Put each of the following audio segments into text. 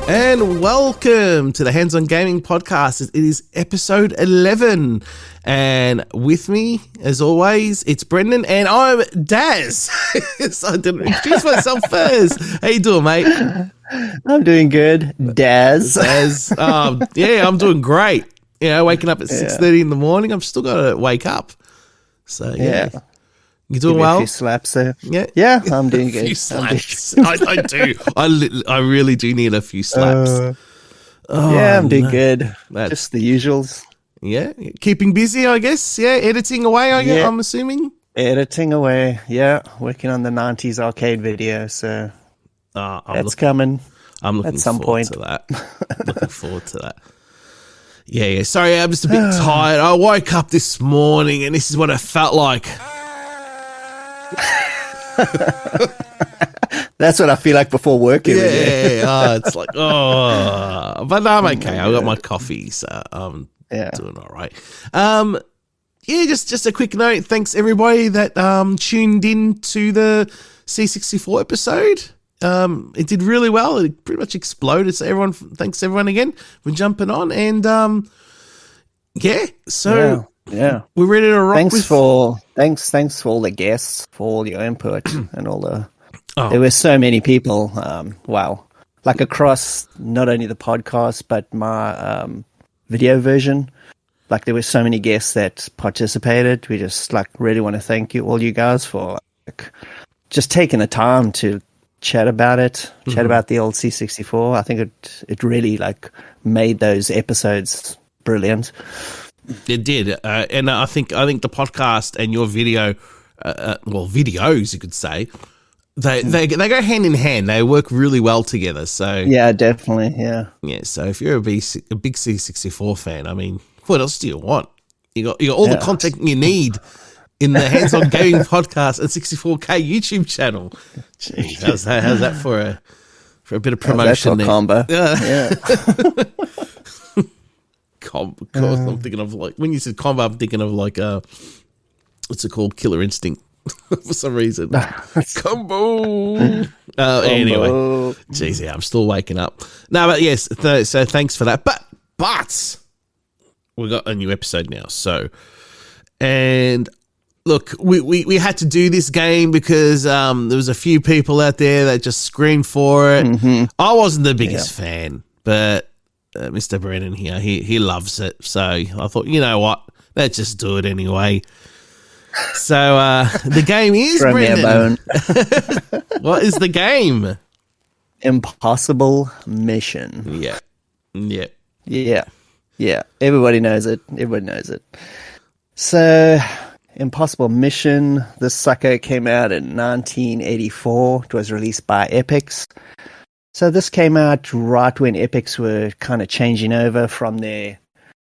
And welcome to the Hands On Gaming Podcast. It is episode 11. And with me, as always, it's Brendan and I'm Daz. So I didn't introduce myself first. How you doing, mate? I'm doing good, Daz. Yeah, I'm doing great. You know, waking up at 6:30 in the morning. I've still got to wake up. So, yeah. You doing well? A few slaps there. Yeah, I'm doing good. A few slaps. I do. I really do need a few slaps. I'm doing good. Just the usuals. Yeah, keeping busy, I guess. Yeah, editing away. I'm assuming. Editing away. Yeah, working on the '90s arcade video. So that's coming. I'm looking at some point to that. Looking forward to that. Yeah. Sorry, I'm just a bit tired. I woke up this morning and this is what it felt like. That's what I feel like before work every day. It's like, but I'm okay. I got my coffee, so I'm doing all right. Just a quick note. Thanks everybody that tuned in to the C64 episode. It did really well. It pretty much exploded. So thanks everyone again for jumping on. And we're ready to rock. Thanks for all the guests, for all your input and all the. There were so many people. Like across not only the podcast but my video version. Like there were so many guests that participated. We just really want to thank you, all you guys, for just taking the time to chat about it, chat about the old C64. I think it really made those episodes brilliant. It did, and I think the podcast and your video, videos, you could say, they go hand in hand. They work really well together. So yeah, definitely, yeah. So if you're a big C64 fan, I mean, what else do you want? You got all the content you need in the Hands On Gaming Podcast and 64K YouTube channel. Jeez, how's that for a bit of promotion? That's combo. Yeah. Of course, I'm thinking of when you said combo, I'm thinking of what's it called? Killer Instinct for some reason. Combo. Anyway, geez, I'm still waking up. No, but yes, so thanks for that. But we got a new episode now. So, and look, we had to do this game because there was a few people out there that just screamed for it. Mm-hmm. I wasn't the biggest fan, but Mr. Brennan here, he loves it. So I thought, you know what? Let's just do it anyway. So the game is, throw Brendan. What is the game? Impossible Mission. Yeah. Everybody knows it. So, Impossible Mission, this sucker came out in 1984. It was released by Epyx. So this came out right when Epyx were kind of changing over from their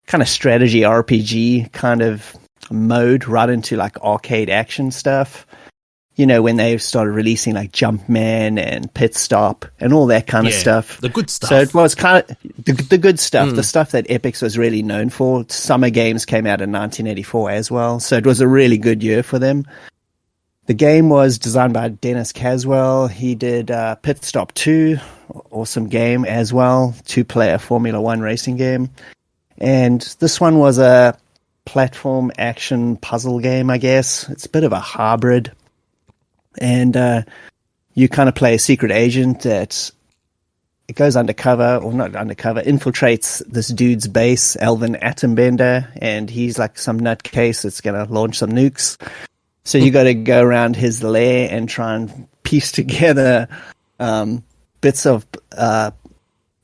kind of strategy RPG kind of mode right into arcade action stuff. You know, when they started releasing Jumpman and Pit Stop and all that kind of stuff. The good stuff. So it was kind of the good stuff, the stuff that Epyx was really known for. Summer Games came out in 1984 as well. So it was a really good year for them. The game was designed by Dennis Caswell. He did Pit Stop 2, awesome game as well, 2-player Formula 1 racing game. And this one was a platform action puzzle game, I guess. It's a bit of a hybrid. And you kind of play a secret agent that it goes undercover, or not undercover, infiltrates this dude's base, Alvin Atombender, and he's some nutcase that's going to launch some nukes. So you got to go around his lair and try and piece together bits of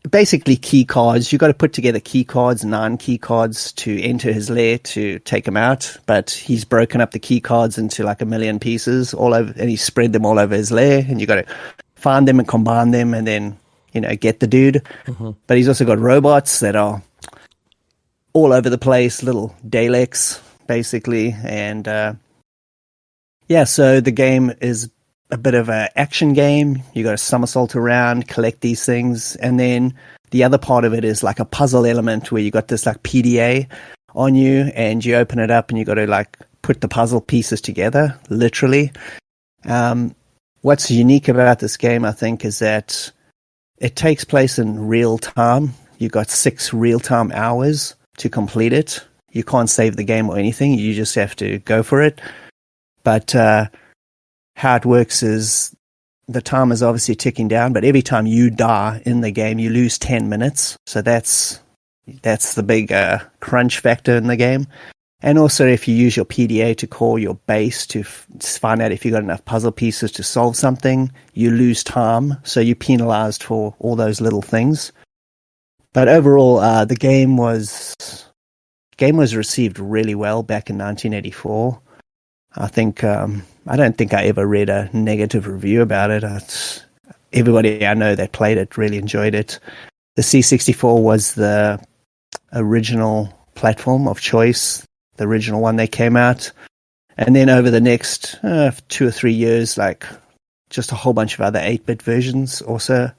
basically key cards. You got to put together key cards, 9 key cards to enter his lair to take him out. But he's broken up the key cards into 1 million pieces all over, and he spread them all over his lair. And you got to find them and combine them, and then get the dude. Mm-hmm. But he's also got robots that are all over the place, little Daleks basically, and so the game is a bit of an action game. You got to somersault around, collect these things, and then the other part of it is a puzzle element where you got this PDA on you, and you open it up and you got to put the puzzle pieces together, literally. What's unique about this game, I think, is that it takes place in real time. You got 6 real-time hours to complete it. You can't save the game or anything. You just have to go for it. But how it works is the time is obviously ticking down, but every time you die in the game, you lose 10 minutes. So that's the big crunch factor in the game. And also, if you use your PDA to call your base to find out if you got enough puzzle pieces to solve something, you lose time. So you're penalized for all those little things. But overall, the game was received really well back in 1984. I think I don't think I ever read a negative review about it. Everybody I know that played it really enjoyed it. The C64 was the original platform of choice, the original one that came out. And then over the next 2 or 3 years, like just a whole bunch of other 8-bit versions also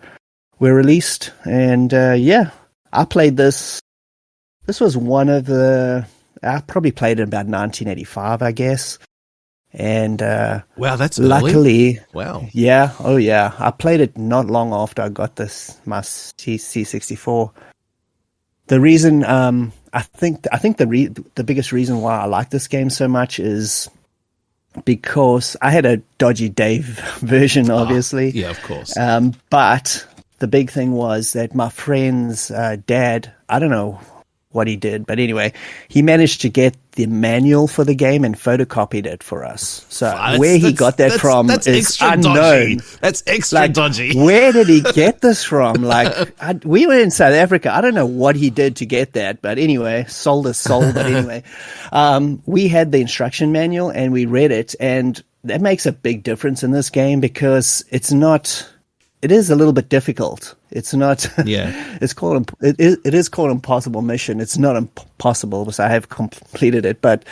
were released. And I played this. This was one of the... I probably played it in about 1985, I guess. And wow, that's luckily, early. Wow, yeah, oh yeah, I played it not long after I got my C64. The reason, I think the biggest reason why I like this game so much is because I had a dodgy Dave version, obviously. Yeah, of course. But the big thing was that my friend's dad, I don't know what he did, but anyway, he managed to get the manual for the game and photocopied it for us. So where he got that from is unknown. Dodgy. That's extra dodgy. Where did he get this from? Like, we were in South Africa. I don't know what he did to get that, but anyway, sold his soul. But anyway, we had the instruction manual and we read it, and that makes a big difference in this game because it is a little bit difficult. It's not. Yeah. It is called Impossible Mission. It's not impossible because I have completed it, but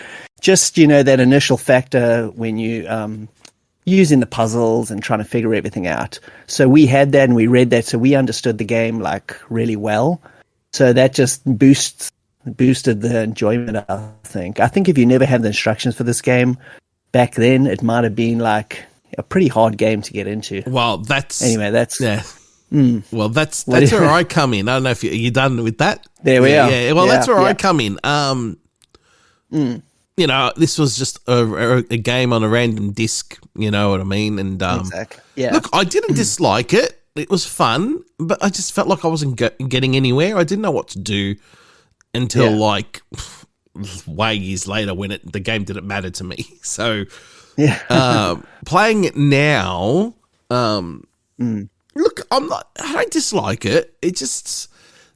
just that initial factor when you using the puzzles and trying to figure everything out. So we had that and we read that, so we understood the game like really well. So that just boosted the enjoyment. I think if you never had the instructions for this game back then, it might have been like a pretty hard game to get into. Well, that's yeah. Well, that's where I come in. I don't know if you're done with that. There we are. Yeah. Well, that's where I come in. This was just a game on a random disc. You know what I mean? And exactly. Yeah. Look, I didn't dislike it. It was fun, but I just felt like I wasn't getting anywhere. I didn't know what to do until like way years later when the game didn't matter to me. So. Yeah. Playing it now, look, I don't dislike it. It just,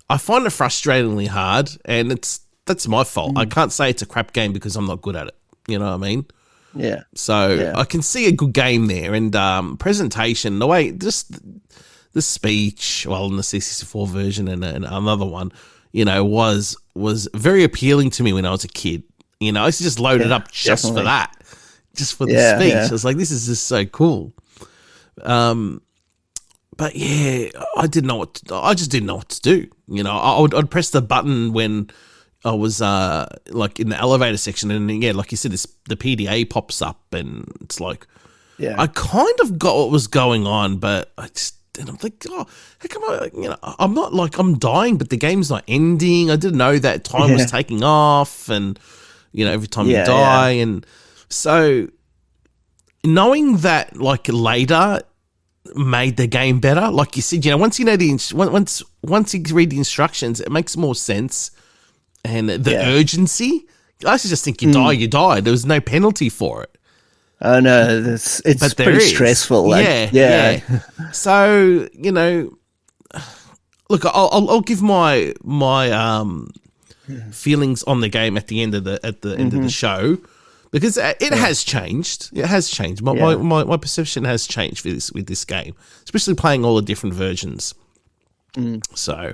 I find it frustratingly hard, and that's my fault. I can't say it's a crap game because I'm not good at it. You know what I mean? Yeah. So I can see a good game there, and presentation, the way, just the speech, well, in the C64 version and another one, was very appealing to me when I was a kid. I used to just load it up just for that. Just for the speech. Yeah. I was like, this is just so cool. But yeah, I just didn't know what to do. I'd press the button when I was like in the elevator section, and like you said, the PDA pops up, and it's like, I kind of got what was going on, but I'm like, how come I'm not like I'm dying, but the game's not ending. I didn't know that time was taking off, and every time you die, and so knowing that like later made the game better. Like you said, once you know once you read the instructions, it makes more sense. And the urgency, I used to just think you die. There was no penalty for it. Oh no, it's pretty stressful. Like, yeah. So look, I'll give my feelings on the game at the end of the show, because it has changed. It has changed. My perception has changed with this game, especially playing all the different versions. So,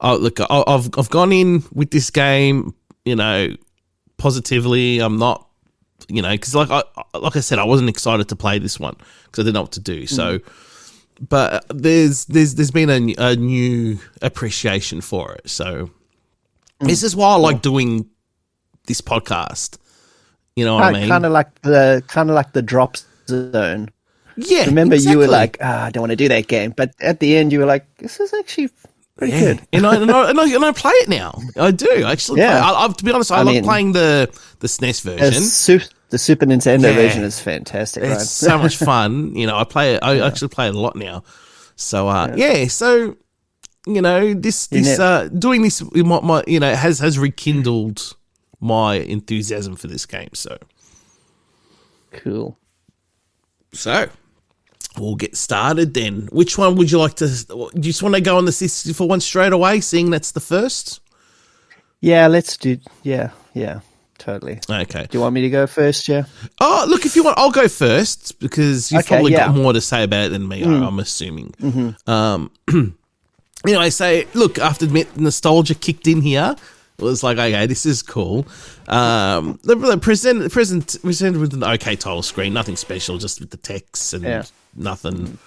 look, I've gone in with this game, positively. I'm not, because like I said, I wasn't excited to play this one because I didn't know what to do. So, but there's been a new appreciation for it. So, this is why I like doing this podcast. You know what I mean? Kind of like the drop zone. Yeah, remember exactly. you were like, I don't want to do that game, but at the end you were like, this is actually pretty good. And I play it now. I do actually. Yeah. Play. To be honest, I love playing the SNES version. The Super Nintendo version is fantastic. It's right? so much fun. I play it. I actually play it a lot now. So so this doing this my has rekindled my enthusiasm for this game. So cool. So we'll get started then. Which one would you like to? Do you just want to go on the 64 one straight away, seeing that's the first? Yeah, let's do. Yeah, totally. Okay. Do you want me to go first? Yeah. Oh, look, if you want, I'll go first because you've probably got more to say about it than me. I'm assuming. Anyway, so look, after nostalgia kicked in here, it was like, okay, this is cool. They're presented with an okay title screen, nothing special, just with the text and nothing.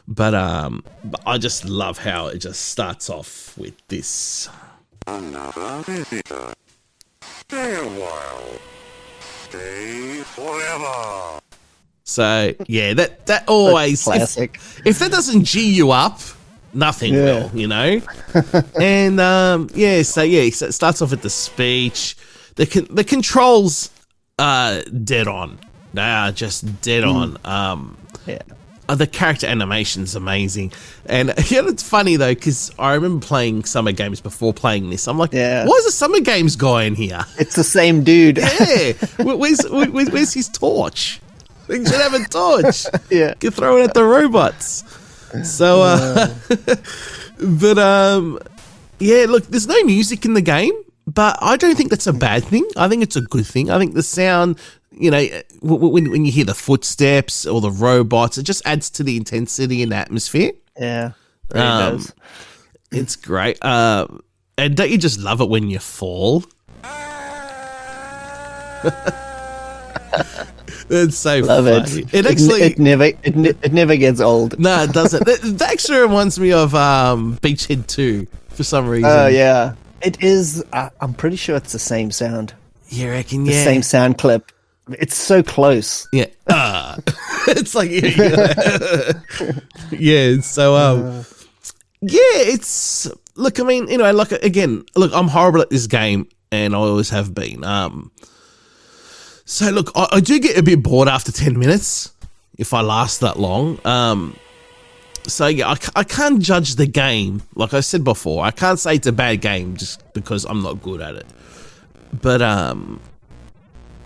But I just love how it just starts off with this. Another visitor. Stay a while. Stay forever. So yeah, that always classic. If that doesn't G you up, nothing will, And so it starts off with the speech. The controls are dead on. They are just dead on. The character animation's amazing. And it's funny though, because I remember playing Summer Games before playing this. I'm like, why is the Summer Games guy in here? It's the same dude. Yeah. Where's his torch? He should have a torch. Can throw it at the robots. So, look, there's no music in the game, but I don't think that's a bad thing. I think it's a good thing. I think the sound, when you hear the footsteps or the robots, it just adds to the intensity and atmosphere. Yeah, it does. It's great. And don't you just love it when you fall? It's so love funny. It never gets old. No, it doesn't. That actually reminds me of Beachhead 2 for some reason. Oh yeah, it is. I'm pretty sure it's the same sound. You reckon? The same sound clip. It's so close. Yeah. It's like So it's look. I mean, like again, look. I'm horrible at this game, and I always have been. So look, I do get a bit bored after 10 minutes if I last that long. So yeah, I can't judge the game. Like I said before, I can't say it's a bad game just because I'm not good at it. But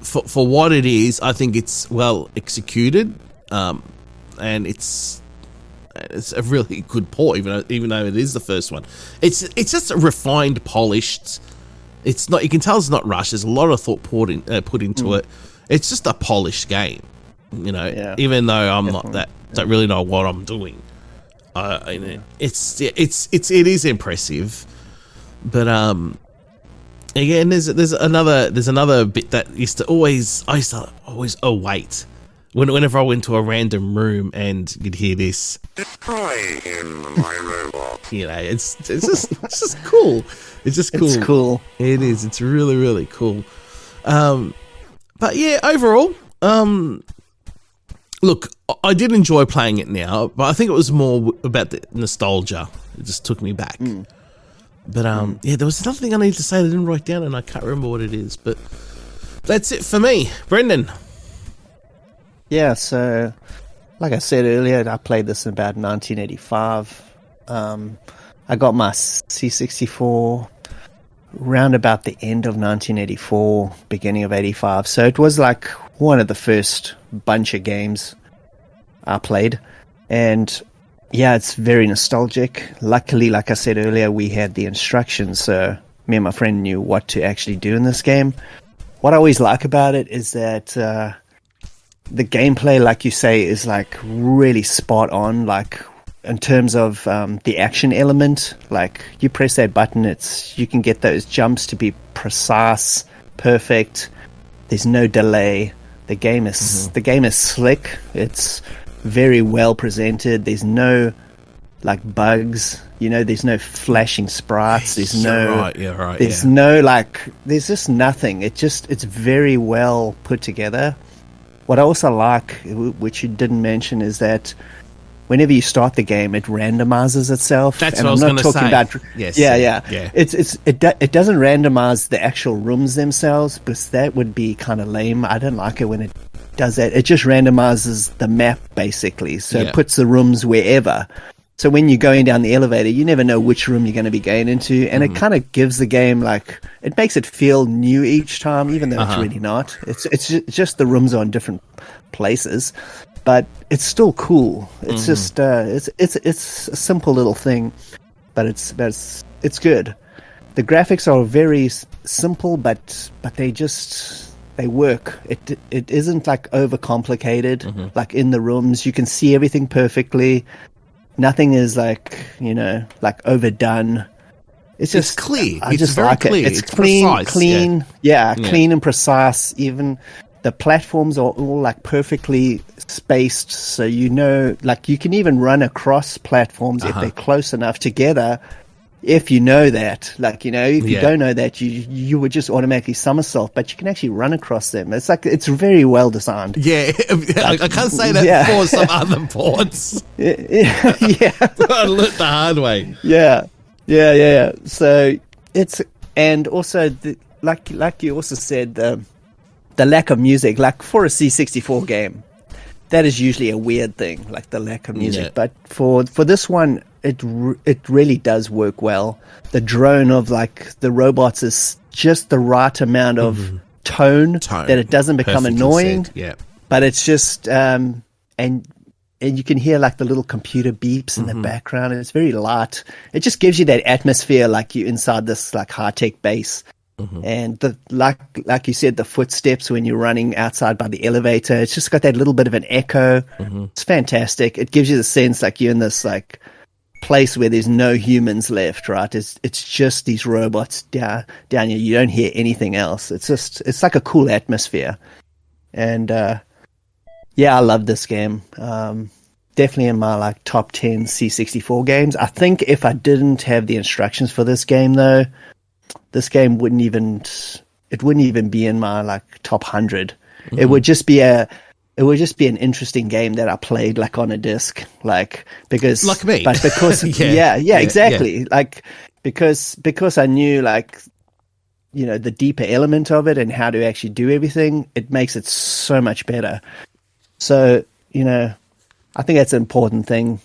for what it is, I think it's well executed, and it's a really good port, even though it is the first one. It's just refined, polished. It's not. You can tell it's not rushed. There's a lot of thought put into it. It's just a polished game, Even though I'm not don't really know what I'm doing. It is impressive, but again, there's another bit that I used to always await whenever I went to a random room and you'd hear this. Destroy him, my robot. It's just cool. It's just cool. It's cool. It is. It's really, really cool. But yeah, overall, look, I did enjoy playing it now, but I think it was more about the nostalgia. It just took me back. But there was another thing I needed to say that I didn't write down, and I can't remember what it is. But that's it for me, Brendan. Yeah, so like I said earlier, I played this in about 1985. I got my C64 round about the end of 1984, beginning of 85. So it was like one of the first bunch of games I played. And yeah, it's very nostalgic. Luckily, like I said earlier, we had the instructions, so me and my friend knew what to actually do in this game. What I always like about it is that the gameplay, like you say, is like really spot on. Like in terms of the action element, like you press that button, you can get those jumps to be precise, perfect. There's no delay. The game is slick. It's very well presented. There's no like bugs. There's no flashing sprites. There's no. There's no there's just nothing. It's very well put together. what I also like, which you didn't mention, is that whenever you start the game, it randomizes itself. That's and what I was I'm not gonna talking say. about. Yes, Yeah, yeah, yeah. yeah. It doesn't randomize the actual rooms themselves, because that would be kind of lame. I don't like it when it does that. It just randomizes the map basically, so Yeah. it puts the rooms wherever. So when you're going down the elevator, you never know which room you're going to be going into, and it kind of gives the game, like, it makes it feel new each time, even though it's really not. It's just the rooms are in different places, but it's still cool. It's just it's a simple little thing, but it's good. The graphics are very simple, but they work. It isn't like overcomplicated. Like in the rooms, you can see everything perfectly. Nothing is like, like overdone. It's just clear. I It's just very like clear. it. It's It's clean, precise, clean, yeah. clean and precise. Even the platforms are all like perfectly spaced, so like you can even run across platforms if they're close enough together. If you know that, like, if you don't know that, you would just automatically somersault, but you can actually run across them. It's like, it's very well designed. Yeah, I can't say that for some other ports. Yeah. I learned the hard way. Yeah. So and also like you also said, the lack of music, like for a C64 game, that is usually a weird thing, like the lack of music. Yeah. But for this one, it really does work well. The drone of like the robots is just the right amount of tone that it doesn't become Perfectly annoying. said, yeah. But it's just and you can hear like the little computer beeps in the background, and it's very light. It just gives you that atmosphere like you're inside this like high-tech base. And like you said, the footsteps when you're running outside by the elevator, it's just got that little bit of an echo. It's fantastic. It gives you the sense like you're in this like place where there's no humans left, right? It's just these robots down here. You don't hear anything else. It's like a cool atmosphere. And I love this game. Definitely in my like top 10 C64 games. I think if I didn't have the instructions for this game though, this game wouldn't even be in my like top 100. It would just be an interesting game that I played like on a disc, like because like me, but because exactly. Like because I knew like the deeper element of it and how to actually do everything, it makes it so much better. So I think that's an important thing.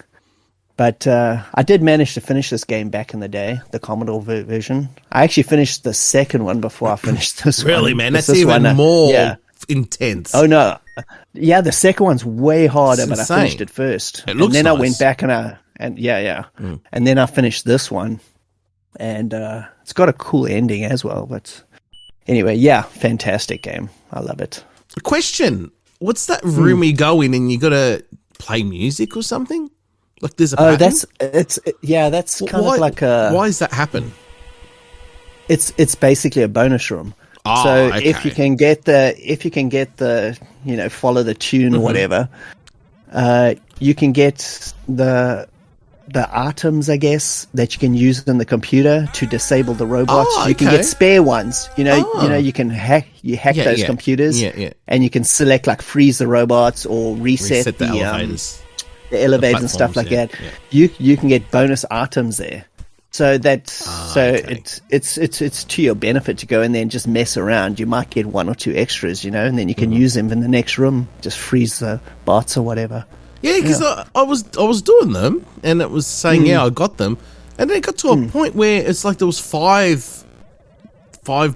But I did manage to finish this game back in the day, the Commodore version. I actually finished the second one before I finished this one. Really, man? That's this even one, more intense. Oh, no. Yeah, the second one's way harder, but I insane. finished it first. It looks and then nice. I went back and then I finished this one. And it's got a cool ending as well. But anyway, fantastic game. I love it. Question. What's that room you go in and you got to play music or something? Like there's a pattern? that's kind of like a... Why does that happen? It's basically a bonus room. Oh, so okay. if you can get the follow the tune or whatever, you can get the items, I guess, that you can use in the computer to disable the robots. Oh, You can okay. get spare ones. You can hack those computers, and you can select like freeze the robots or reset the elevators. The elevators and stuff like that. Yeah. You can get bonus items there. So it's to your benefit to go in there and just mess around. You might get one or two extras, and then you can use them in the next room. Just freeze the bots or whatever. Yeah, because I was doing them, and it was saying, I got them, and then it got to a point where it's like there was five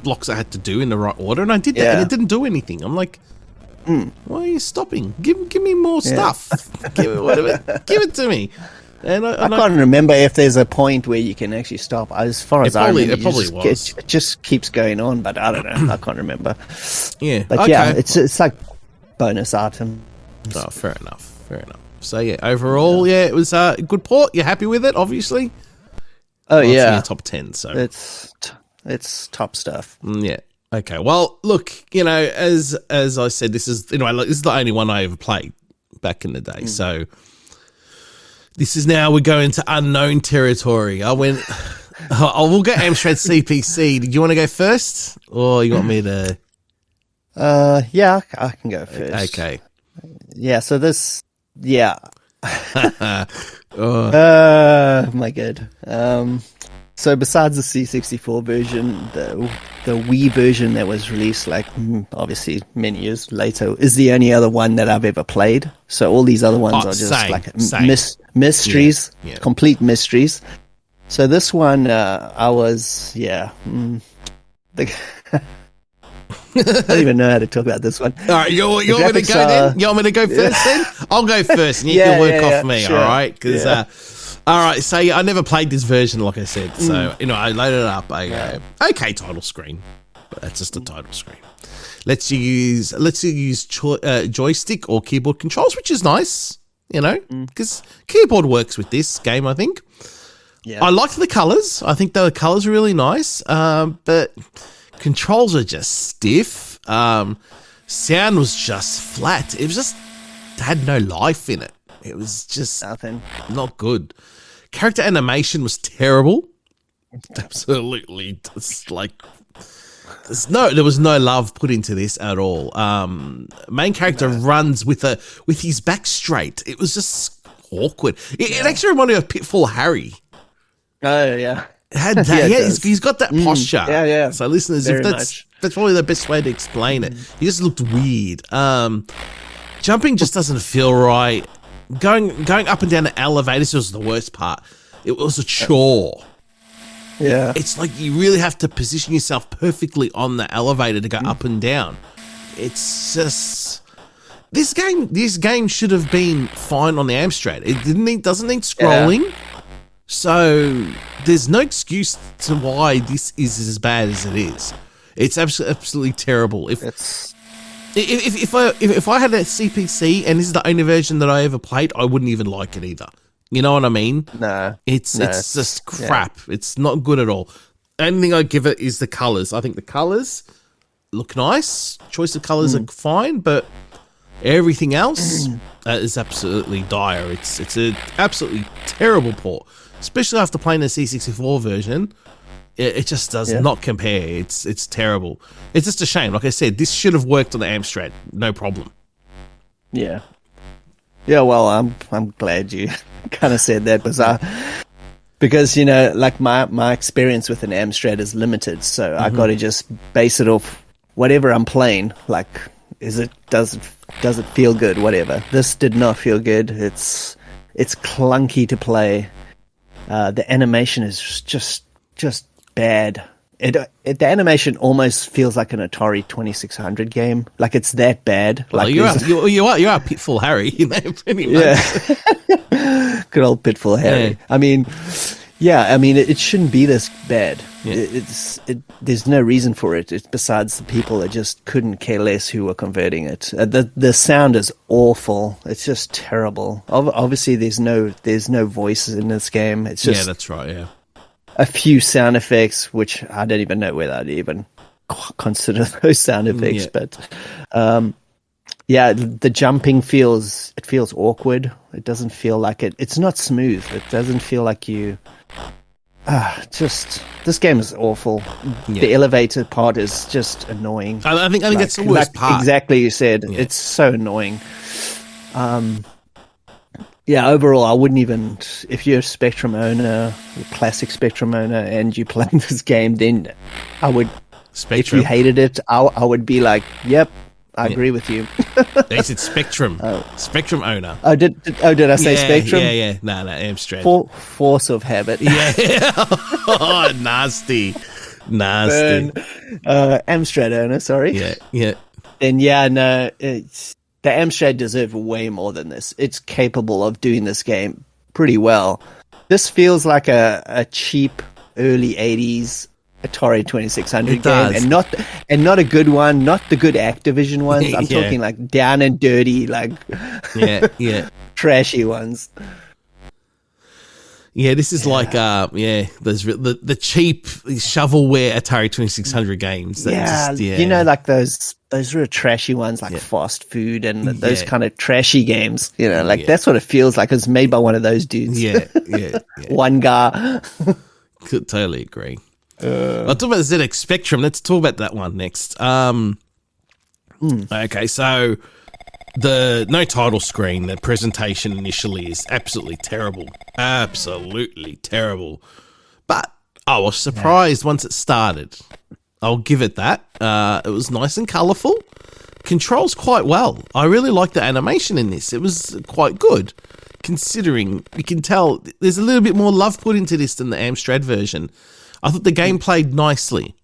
blocks I had to do in the right order, and I did that, and it didn't do anything. I'm like, why are you stopping? Give me more stuff. Give it to me. And I can't remember if there's a point where you can actually stop. As far as I remember, it just keeps going on, but I don't know. I can't remember. Yeah, but okay. It's like bonus item. Oh, fair enough. So overall, it was a good port. You're happy with it, obviously. Oh It's in your top 10. So it's top stuff. Yeah. Okay. Well, look, as I said, this is the only one I ever played back in the day. So this is now we're going to unknown territory. We'll go Amstrad CPC. Did you want to go first, or you want me to? Yeah, I can go first. Okay. Yeah, so this, yeah. My god. So besides the C64 version, the Wii version that was released like obviously many years later is the only other one that I've ever played. So all these other ones are just mysteries, complete mysteries. So this one, I was I don't even know how to talk about this one. All right, you want me to go then? You want me to go first then? I'll go first and you can work off me, sure. All right? Because, all right, so I never played this version, like I said. So, I loaded it up. I go, okay, title screen. But that's just a title screen. Let's use joystick or keyboard controls, which is nice, because keyboard works with this game, I think. Yeah. I liked the colors. I think the colors are really nice, but controls are just stiff. Sound was just flat. It was just had no life in it. It was just nothing. Not good. Character animation was terrible. Absolutely, it's like there was no love put into this at all. Main character runs with his back straight. It was just awkward. It actually reminded me of Pitfall Harry. Oh yeah. Had that, he's got that posture. Yeah. So, listeners, if that's probably the best way to explain it. He just looked weird. Jumping just doesn't feel right. Going up and down the elevators was the worst part. It was a chore. Yeah, it's like you really have to position yourself perfectly on the elevator to go up and down. It's just this game should have been fine on the Amstrad. It doesn't need scrolling. Yeah. So there's no excuse to why this is as bad as it is. It's absolutely terrible. If I had a CPC and this is the only version that I ever played, I wouldn't even like it either. You know what I mean? No. It's just crap. Yeah. It's not good at all. Only thing I give it is the colors. I think the colors look nice. Choice of colors are fine, but everything else is absolutely dire. It's an absolutely terrible port. Especially after playing the C64 version, it just does not compare. It's terrible. It's just a shame. Like I said, this should have worked on the Amstrad, no problem. Yeah. Yeah, well, I'm glad you kind of said that because like my experience with an Amstrad is limited, so I got to just base it off whatever I'm playing. Like, does it feel good? Whatever. This did not feel good. It's clunky to play. The animation is just bad. The animation almost feels like an Atari 2600 game. Like it's that bad. Like you are Pitfall Harry, pretty much. Yeah. Good old Pitfall Harry. Yeah. I mean, it shouldn't be this bad. Yeah. There's no reason for it. Besides the people that just couldn't care less who were converting it. The sound is awful. It's just terrible. Obviously, there's no voices in this game. It's just that's right. Yeah. A few sound effects, which I don't even know whether I'd even consider those sound effects. But the jumping feels awkward. It doesn't feel like it. It's not smooth. It doesn't feel like you. This game is awful. Yeah. The elevator part is just annoying. I think that's the worst part. Exactly, you said it's so annoying. Overall, I wouldn't even. If you're a Spectrum owner, a classic Spectrum owner, and you play this game, then I would. Spectrum. If you hated it, I would be like, "Yep, I agree with you." They said Spectrum. Spectrum owner. Oh, did I say Spectrum? Yeah. No, Amstrad. Force of habit. Yeah. Oh, nasty. Burn. Amstrad owner. Sorry. Yeah. And it's. The Amstrad deserve way more than this. It's capable of doing this game pretty well. This feels like a cheap early 80s Atari 2600 game and not a good one, not the good Activision ones. I'm talking like down and dirty, like trashy ones. Yeah, this is like there's the cheap shovelware Atari 2600 games. Like those real trashy ones like fast food and those kind of trashy games. That's what it feels like. It's made by one of those dudes. Yeah. One guy. Could totally agree. I'll talk about the ZX Spectrum. Let's talk about that one next. Okay, so the no title screen, the presentation initially is absolutely terrible. Absolutely terrible. But I was surprised once it started. I'll give it that. It was nice and colourful. Controls quite well. I really liked the animation in this. It was quite good, considering you can tell there's a little bit more love put into this than the Amstrad version. I thought the game played nicely.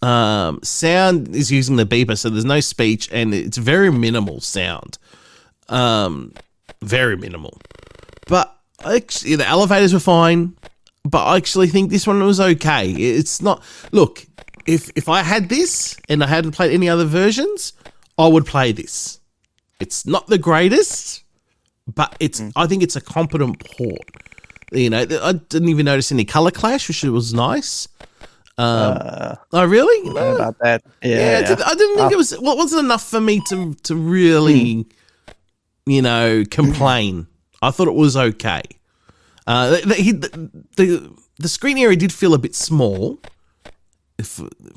Sound is using the beeper, so there's no speech, and it's very minimal sound. Very minimal. But actually, the elevators were fine, but I actually think this one was okay. It's not... Look, if I had this and I hadn't played any other versions, I would play this. It's not the greatest, but it's. I think it's a competent port. You know, I didn't even notice any color clash, which was nice. Oh, really? No. About that. Yeah. I didn't think it was. Well, it wasn't enough for me to really, you know, complain. I thought it was okay. The screen area did feel a bit small,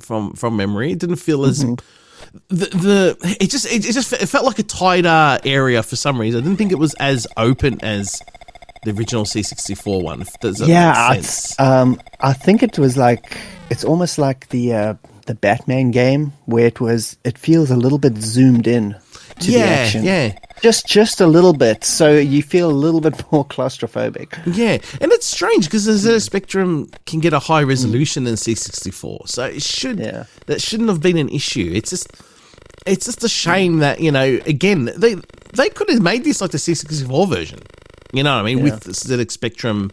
from memory. It didn't feel as. It felt like a tighter area for some reason. I didn't think it was as open as the original C64 one. Does that make sense? I think it was like it's almost like the Batman game where it feels a little bit zoomed in to the action. Yeah. Just a little bit, so you feel a little bit more claustrophobic. Yeah, and it's strange because the ZX Spectrum can get a high resolution than C64, so that shouldn't have been an issue. It's just a shame that, you know, again, they could have made this like the C64 version. You know what I mean, with the ZX Spectrum,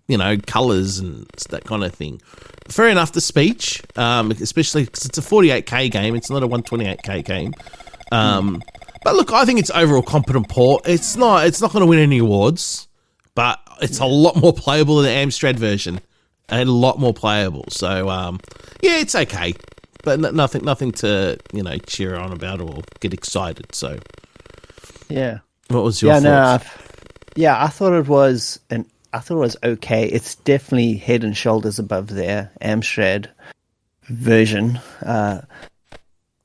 you know, colors and that kind of thing. Fair enough, the speech, especially because it's a 48K game, it's not a 128K game. But look, I think it's overall competent port. It's not going to win any awards, but it's a lot more playable than the Amstrad version, and a lot more playable. So, yeah, it's okay, but nothing to, you know, cheer on about or get excited. So, yeah, what was your thoughts? I thought it was okay. It's definitely head and shoulders above their Amstrad version.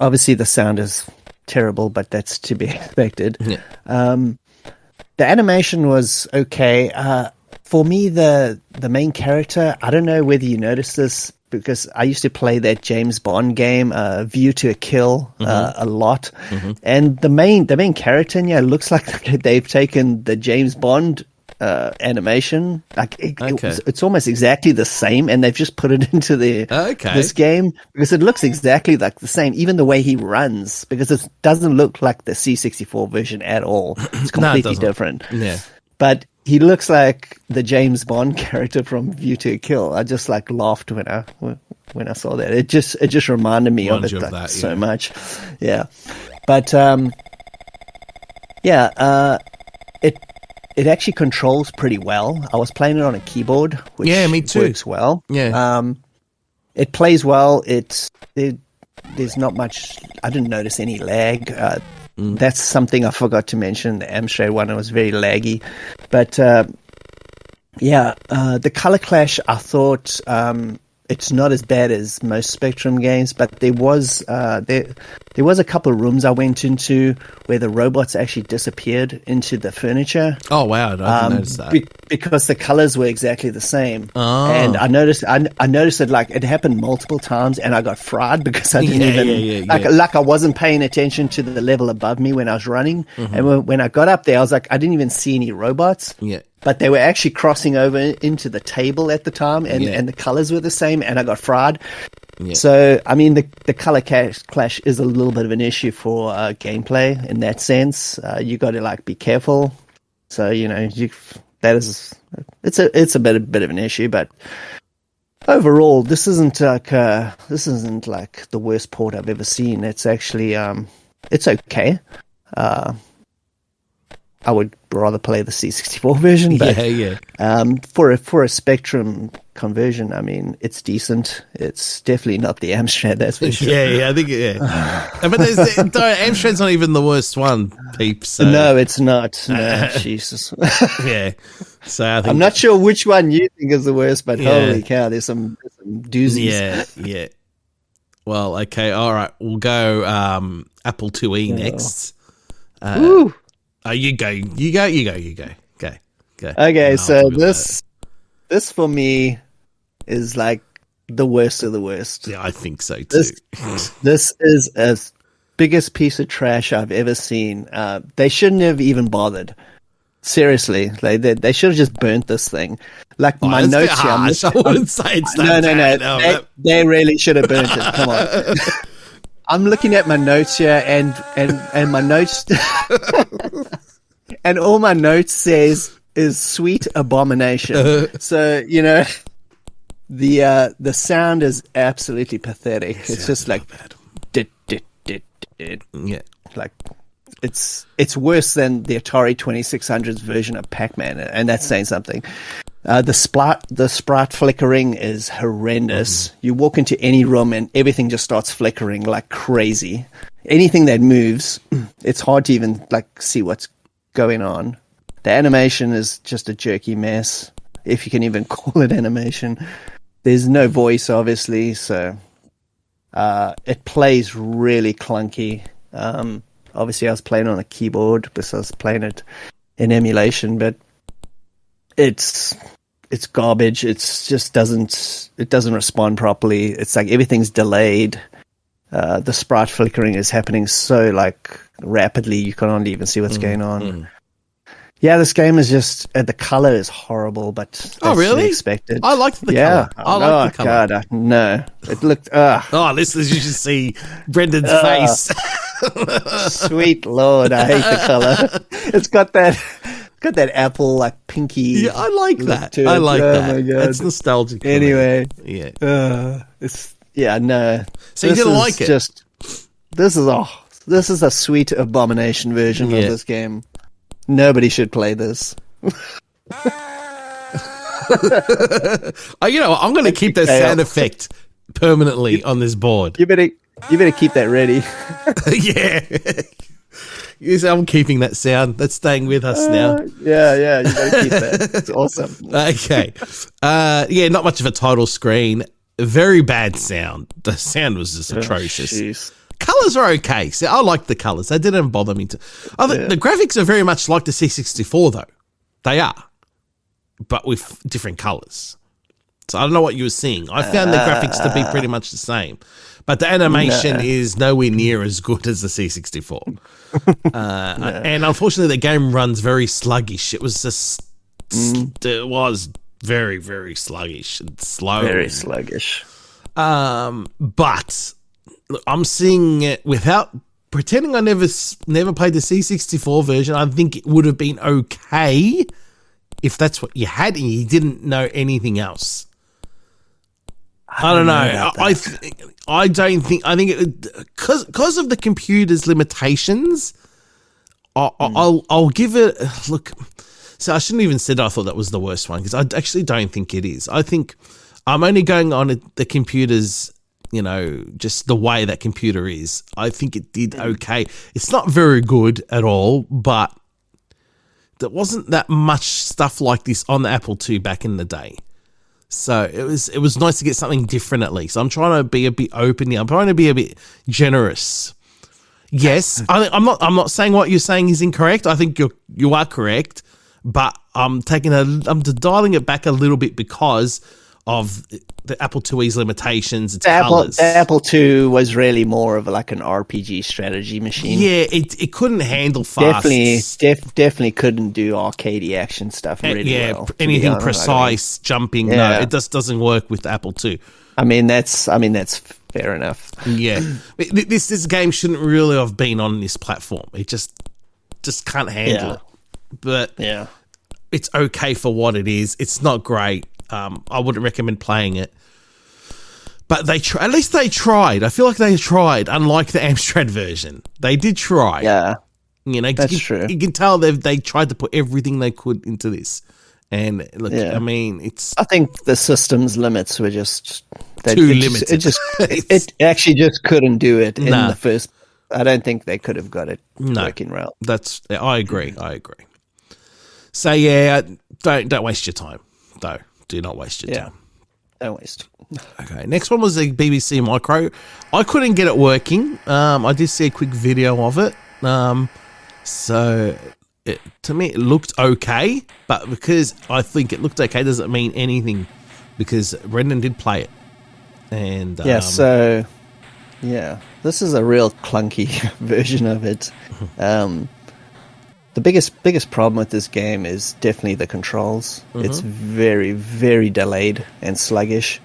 Obviously, the sound is terrible, but that's to be expected. Yeah. The animation was okay. For me, the main character, I don't know whether you noticed this, because I used to play that James Bond game, View to a Kill, a lot. And the main character in here looks like they've taken the James Bond animation, like it's almost exactly the same, and they've just put it into this game because it looks exactly like the same, even the way he runs, because it doesn't look like the C64 version at all. It's completely different. Yeah, but he looks like the James Bond character from View to a Kill. I just like laughed when I saw that. It just reminded me of it so much. Yeah, but It actually controls pretty well. I was playing it on a keyboard, which me too. Works well. Yeah. It plays well. There's not much. I didn't notice any lag. That's something I forgot to mention. The Amstrad one, it was very laggy. But the color clash, I thought it's not as bad as most Spectrum games, but there was a couple of rooms I went into where the robots actually disappeared into the furniture. Oh wow, I didn't notice that. Because the colors were exactly the same. Oh. And I noticed that like it happened multiple times, and I got fried because I didn't like I wasn't paying attention to the level above me when I was running. And when I got up there, I was like, I didn't even see any robots. Yeah. But they were actually crossing over into the table at the time, and the colors were the same, and I got fried. Yeah. So, I mean, the color clash is a little bit of an issue for gameplay in that sense. You got to like be careful. So, you know, it's a bit of an issue, but overall, this isn't like the worst port I've ever seen. It's actually it's okay. I would rather play the C64 version, but for a Spectrum conversion, I mean, it's decent. It's definitely not the Amstrad, that's for sure. I think but Amstrad's not even the worst one, peeps. So. No, it's not. No, Jesus. Yeah. So I think I'm not sure which one you think is the worst, but holy cow, there's some doozies. Yeah. Well, okay, all right. We'll go Apple IIe next. Woo. Oh, you go. Go. Okay, I'll so talk about this for me is like the worst of the worst. Yeah, I think so too. This is as biggest piece of trash I've ever seen. They shouldn't have even bothered. Seriously, they should have just burnt this thing. Like my notes here, I wouldn't say it's that bad. No. They really should have burnt it. Come on. I'm looking at my notes here, and my notes, and all my notes says is sweet abomination. So the sound is absolutely pathetic. It's just like dit. Yeah, like it's worse than the Atari 2600's version of Pac-Man, and that's saying something. The sprite flickering is horrendous. You walk into any room and everything just starts flickering like crazy. Anything that moves, it's hard to even like see what's going on. The animation is just a jerky mess, if you can even call it animation. There's no voice, obviously, so it plays really clunky. Obviously, I was playing on a keyboard because I was playing it in emulation, but it's garbage. It doesn't respond properly. It's like everything's delayed. The sprite flickering is happening so like rapidly you can't even see what's going on. Yeah, this game is just the color is horrible, but that's really? expected. I liked the color. I like the color. God, no, it looked. Listeners, you should see Brendan's face. Sweet Lord, I hate the color. It's got that apple like pinky. Yeah, I like that. I like that. My God. It's nostalgic. Anyway, yeah. No. So you didn't like it? This is a sweet abomination version of this game. Nobody should play this. I'm going to keep that sound effect permanently on this board. You better keep that ready. Yeah. Yes, I'm keeping that sound. That's staying with us now. Yeah, you better keep that. It's awesome. Okay. Not much of a title screen. Very bad sound. The sound was just atrocious. Colors are okay. So I like the colors. They didn't bother me to. The graphics are very much like the C64, though. They are, but with different colors. So I don't know what you were seeing. I found the graphics to be pretty much the same, but the animation is nowhere near as good as the C64. And unfortunately, the game runs very sluggish. It was just, it was very, very sluggish and slow. Very sluggish. But look, I'm seeing it without pretending I never played the C64 version. I think it would have been okay if that's what you had and you didn't know anything else. I don't know. I think it because of the computer's limitations. I'll give it look. So I shouldn't even said I thought that was the worst one because I actually don't think it is. I think I'm only going on the computer's, just the way that computer is. I think it did okay. It's not very good at all, but there wasn't that much stuff like this on the Apple II back in the day. So it was nice to get something different at least. I'm trying to be a bit open here. I'm trying to be a bit generous. Yes, I'm not saying what you're saying is incorrect. I think you are correct, but I'm dialing it back a little bit because of the Apple IIe's limitations. Its colors. The Apple II was really more of like an RPG strategy machine. Yeah, it couldn't handle fast. Definitely couldn't do arcadey action stuff really well. Anything precise, jumping. Yeah. No, it just doesn't work with the Apple II. I mean, that's fair enough. Yeah, this game shouldn't really have been on this platform. It just can't handle it. But it's okay for what it is. It's not great. I wouldn't recommend playing it. But at least they tried. I feel like they tried, unlike the Amstrad version. They did try. Yeah. That's true. You can tell they tried to put everything they could into this. And look, I mean, I think the system's limits were just too limited. It actually just couldn't do it in the first. I don't think they could have got it working well. I agree. So yeah, don't waste your time though. Do not waste your time. Don't waste. Okay, next one was the BBC Micro. I couldn't get it working. I did see a quick video of it. To me, it looked okay, but because I think it looked okay doesn't mean anything, because Brendan did play it. And this is a real clunky version of it. The biggest problem with this game is definitely the controls. It's very, very delayed and sluggish.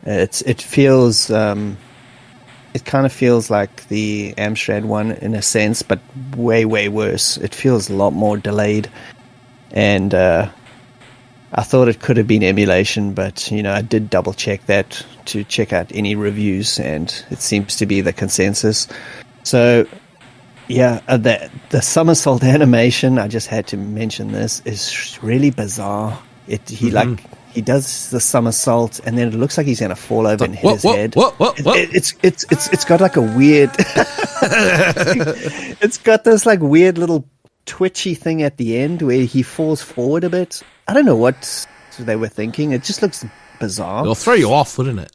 It feels it kind of feels like the Amstrad one in a sense, but way, way worse. It feels a lot more delayed, and I thought it could have been emulation, but I did double check that to check out any reviews, and it seems to be the consensus. So yeah, the somersault animation, I just had to mention this, is really bizarre. He does the somersault, and then it looks like he's going to fall over and hit his head. It's got like a weird. It's got this like weird little twitchy thing at the end where he falls forward a bit. I don't know what they were thinking. It just looks bizarre. It'll throw you off, wouldn't it?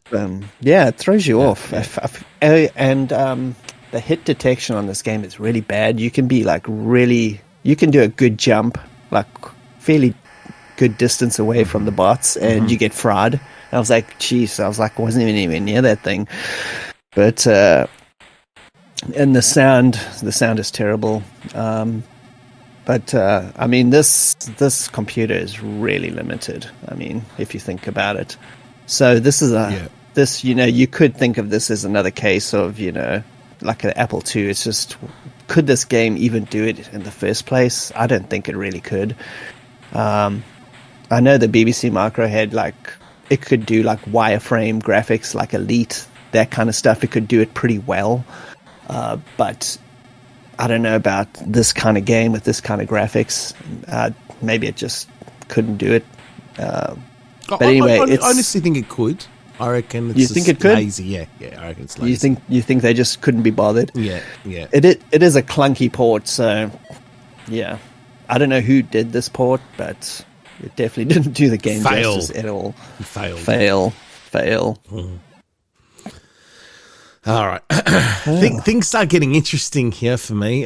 Yeah, it throws you off. Yeah. The hit detection on this game is really bad. You can be like you can do a good jump, like fairly good distance away from the bots, and you get fried. And I was like, jeez, wasn't even anywhere near that thing. But and the sound is terrible. But I mean, this computer is really limited. I mean, if you think about it. So this is you could think of this as another case of like an Apple II. It's just, could this game even do it in the first place? I don't think it really could. I know the BBC Micro had it could do like wireframe graphics, like Elite, that kind of stuff. It could do it pretty well. But I don't know about this kind of game with this kind of graphics. Maybe it just couldn't do it. But anyway, I honestly think it could. I reckon it's think it could? lazy. Yeah, I reckon it's lazy. You think they just couldn't be bothered? Yeah. It is a clunky port, so yeah. I don't know who did this port, but it definitely didn't do the game justice at all. Fail. All right. Things start getting interesting here for me.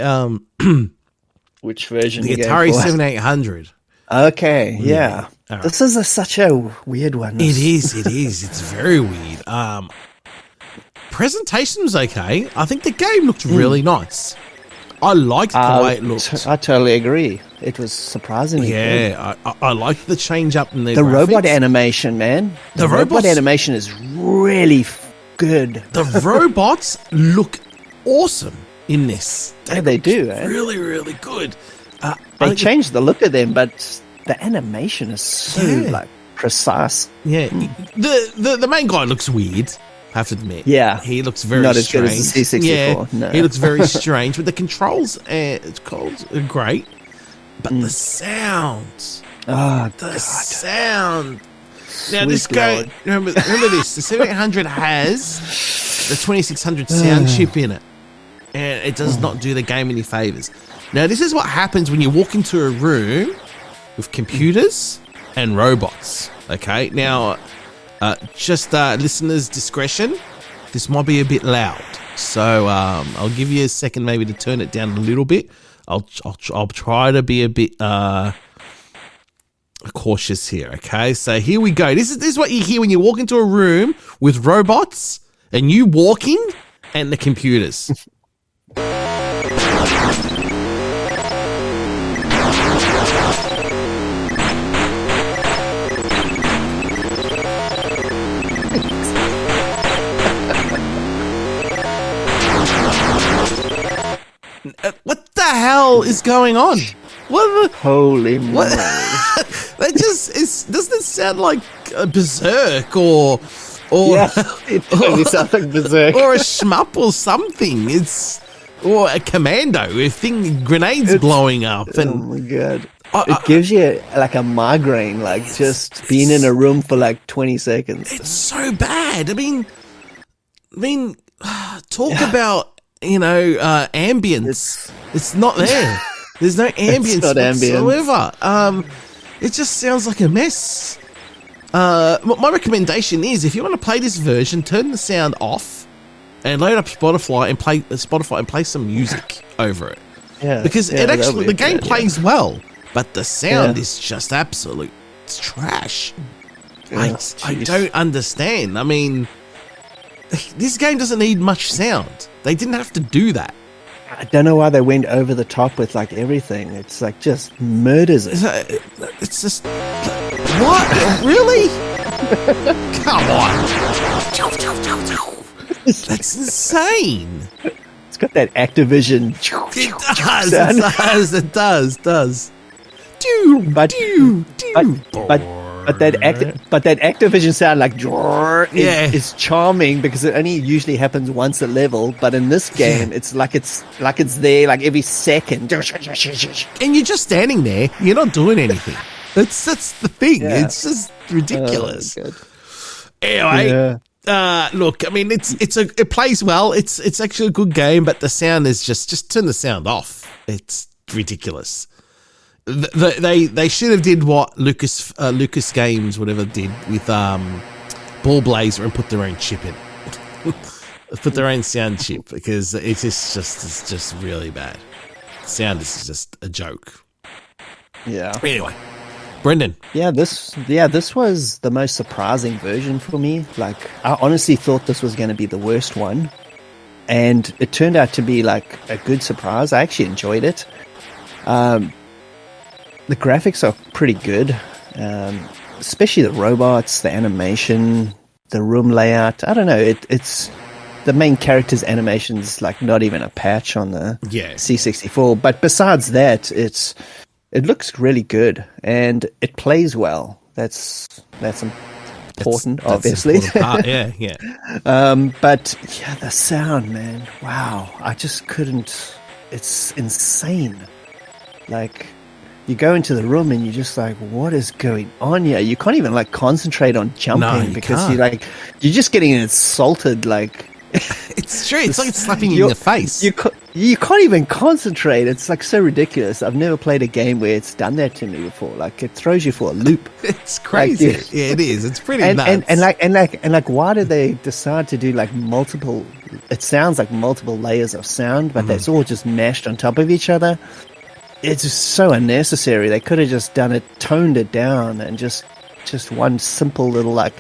Which version? The Atari 7800. Okay, yeah. Right. This is such a weird one. It is. It's very weird. Presentation was okay. I think the game looked really nice. I liked the way it looked. I totally agree. It was surprisingly good. Yeah, I liked the change up in the graphics. Robot animation, man. The robot animation is really good. The robots look awesome in this. They do. Really, really good. They changed the look of them, but the animation is so precise. Yeah, the main guy looks weird. I have to admit. Yeah, he looks very not as strange. good as the C64. Yeah, no. He looks very strange. But the controls, are great. But the sounds. Oh, the sound. Now this guy, remember this. The 7800 has the 2600 sound chip in it, and it does not do the game any favors. Now this is what happens when you walk into a room with computers and robots. Okay, now just listeners' discretion. This might be a bit loud, so I'll give you a second maybe to turn it down a little bit. I'll try to be a bit cautious here. Okay, so here we go. This is what you hear when you walk into a room with robots and you walking and the computers. What the hell is going on? Holy moly! That just doesn't it sound like a Berserk or yeah, it totally sounds like Berserk or a shmup or something. Or a commando with grenades blowing up. And oh my god! It gives you like a migraine, like just being in a room for like 20 seconds. It's so bad. I mean, talk about ambience. It's not there. There's no ambience whatsoever. It just sounds like a mess. My recommendation is if you want to play this version, turn the sound off and load up Spotify and play some music over it. Yeah, because the game plays well, but the sound is just absolute trash. I don't understand. I mean, this game doesn't need much sound. They didn't have to do that. I don't know why they went over the top with like everything. It's like just murders it. It's just what? Really? Come on. That's insane. It's got that Activision. It does. But that Activision sound like is charming because it only usually happens once a level. But in this game, it's like it's there like every second. And you're just standing there. You're not doing anything. That's the thing. Yeah. It's just ridiculous. Anyway, look. I mean, it plays well. It's actually a good game, but the sound is just turn the sound off. It's ridiculous. They should have did what Lucas Games whatever did with Ball Blazer and put their own chip in. Put their own sound chip because it's just really bad. Sound is just a joke. Yeah. Anyway, Brendan. This was the most surprising version for me. Like, I honestly thought this was going to be the worst one, and it turned out to be like a good surprise. I actually enjoyed it. The graphics are pretty good, especially the robots, the animation, the room layout. I don't know. It's the main character's animation's like not even a patch on the C64. But besides that, it looks really good and it plays well. That's important, that's obviously. Important part. Yeah. But yeah, the sound, man. Wow, I just couldn't. It's insane. Like, you go into the room and you're just like, what is going on here? You can't even like concentrate on jumping because you're just getting insulted. Like, it's true. It's like it's slapping you in the face. You can't even concentrate. It's like so ridiculous. I've never played a game where it's done that to me before. Like, it throws you for a loop. It's crazy. Like, yeah, it is. It's pretty nuts. And why did they decide to do like multiple? It sounds like multiple layers of sound, but that's all just mashed on top of each other. It's just so unnecessary. They could have just done it, toned it down, and just one simple little like,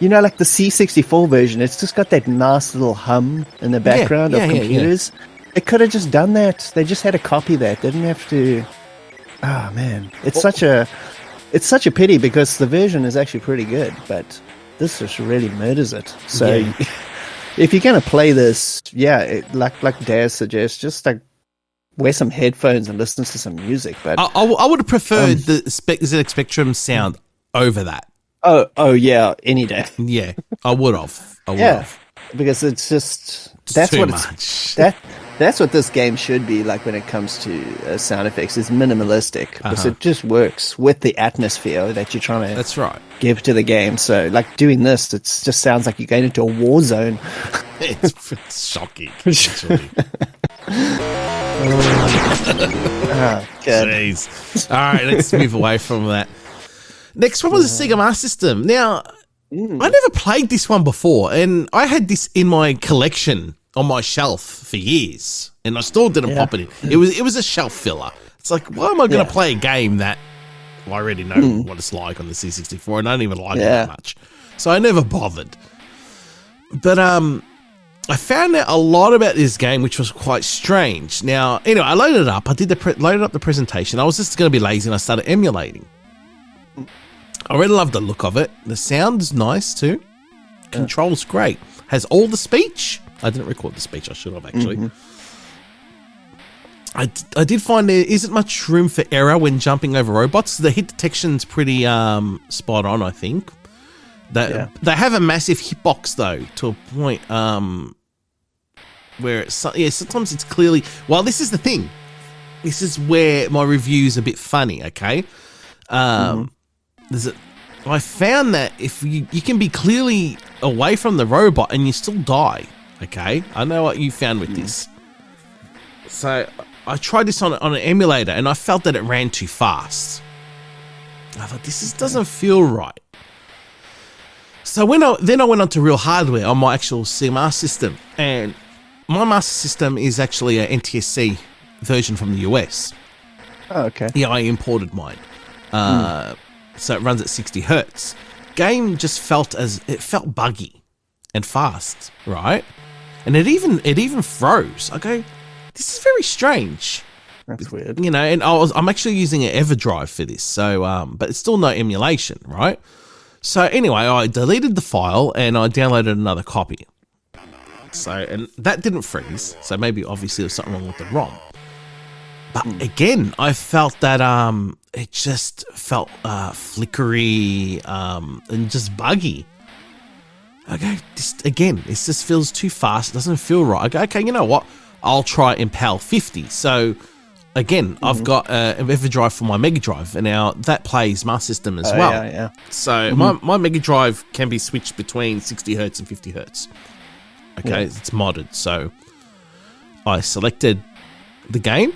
you know, like the C64 version. It's just got that nice little hum in the background of computers. They could have just done that. They just had to copy that. They didn't have to. Oh man, it's such a pity because the version is actually pretty good, but this just really murders it. So if you're gonna play this, like Daz suggests, just like wear some headphones and listen to some music. But I would have preferred the ZX Spectrum sound over that. Oh yeah, any day. Yeah, I would have. Because it's just that's what this game should be like when it comes to sound effects. Is minimalistic because it just works with the atmosphere that you're trying to give to the game. So like doing this, it just sounds like you're going into a war zone. It's shocking. Actually. Jeez. All right, let's move away from that. Next one was a Sega Master System. Now, I never played this one before, and I had this in my collection on my shelf for years, and I still didn't pop it in. It was a shelf filler. It's like, why am I going to play a game that I already know what it's like on the C64, and I don't even like it that much? So I never bothered. But I found out a lot about this game, which was quite strange. Now, anyway, I loaded it up. I did loaded up the presentation. I was just going to be lazy, and I started emulating. I really love the look of it. The sound's nice too. Control's great. Has all the speech. I didn't record the speech. I should have actually. I did find there isn't much room for error when jumping over robots. The hit detection's pretty spot on, I think. They have a massive hitbox though, to a point where sometimes it's clearly. Well, this is the thing. This is where my review's a bit funny. Okay. I found that if you can be clearly away from the robot and you still die. Okay, I know what you found with this. So I tried this on an emulator and I felt that it ran too fast. I thought this doesn't feel right. So then I went on to real hardware on my actual CMR system, and my master system is actually a NTSC version from the US. Oh, okay. Yeah, I imported mine. So it runs at 60 hertz. Game just felt buggy and fast, right? And it even froze. I go, this is very strange. That's weird. You know, and I'm actually using an EverDrive for this, so but it's still no emulation, right? So anyway, I deleted the file and I downloaded another copy. So, and that didn't freeze. So maybe obviously there's something wrong with the ROM. But again, I felt that it just felt flickery and just buggy. Okay, it just feels too fast. It doesn't feel right. I go, okay, you know what? I'll try Impel 50. So again, I've got an EverDrive for my Mega Drive, and now that plays my system as well. Yeah. So my Mega Drive can be switched between 60 hertz and 50 hertz. Okay, it's modded. So I selected the game,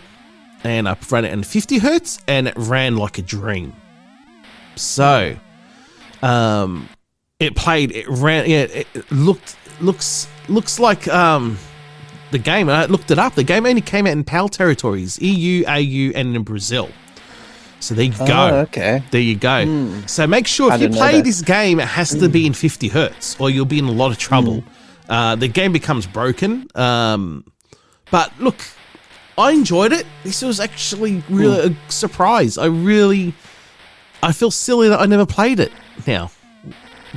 and I ran it in 50 hertz, and it ran like a dream. So, it played. It ran. Yeah, it looks like the game. I looked it up. The game only came out in PAL territories, EU, AU, and in Brazil. So there you go. Oh, okay. There you go. So make sure if you play this game, it has to be in 50 hertz, or you'll be in a lot of trouble. The game becomes broken. But look, I enjoyed it. This was actually really a surprise. I feel silly that I never played it now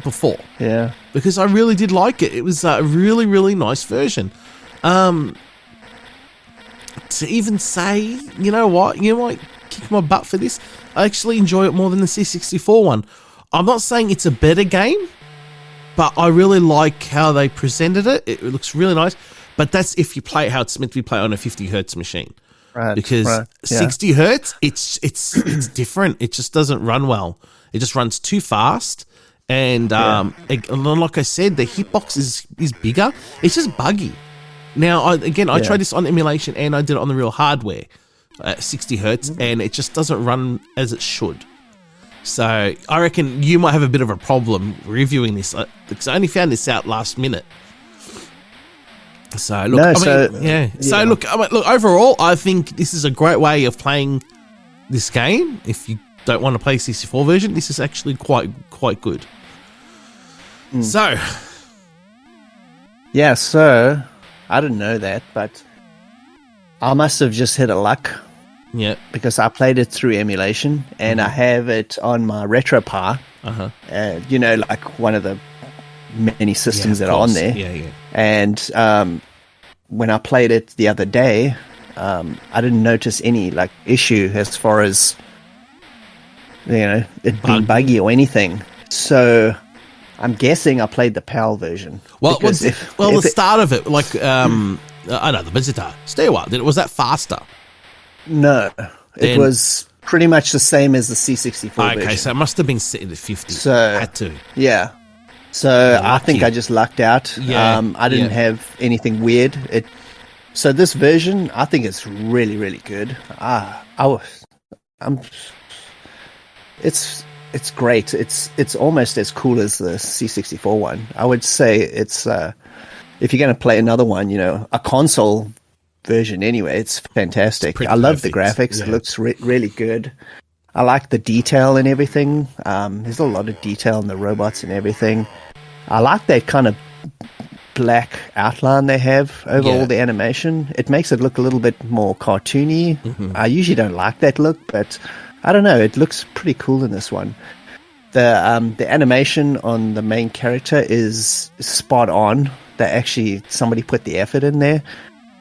before. Yeah. Because I really did like it. It was a really, really nice version. To even say, you know what, you might kick my butt for this, I actually enjoy it more than the C64 one. I'm not saying it's a better game, but I really like how they presented it. It looks really nice. But that's if you play it how it's meant to be played on a 50 hertz machine. Right. Because 60 hertz, it's different. It just doesn't run well. It just runs too fast. And like I said, the hitbox is bigger. It's just buggy. Now, I tried this on emulation and I did it on the real hardware at 60 hertz, and it just doesn't run as it should. So I reckon you might have a bit of a problem reviewing this, because I only found this out last minute. So look, So look, overall, I think this is a great way of playing this game. If you don't want to play 64 version, this is actually quite good. So I didn't know that, but I must have just hit a luck. Yeah. Because I played it through emulation, and I have it on my RetroPie. Like one of the many systems that are on there. Yeah. And when I played it the other day, I didn't notice any issue as far as it being buggy or anything. So I'm guessing I played the PAL version. Well, the start of it, I know the visitor. Stay a while. Was that faster? No, it was pretty much the same as the C64 version. Okay, so it must have been sitting at 50. So had to. Yeah. So I think I just lucked out. Yeah, I didn't have anything weird. So this version, I think it's really, really good. It's great. It's almost as cool as the C64 one. I would say it's if you're going to play another one, a console version anyway, it's fantastic. I love the graphics. Yeah. It looks really good. I like the detail and everything. There's a lot of detail in the robots and everything. I like that kind of black outline they have over all the animation. It makes it look a little bit more cartoony. I usually don't like that look, but I don't know. It looks pretty cool in this one. The animation on the main character is spot on. Somebody put the effort in there.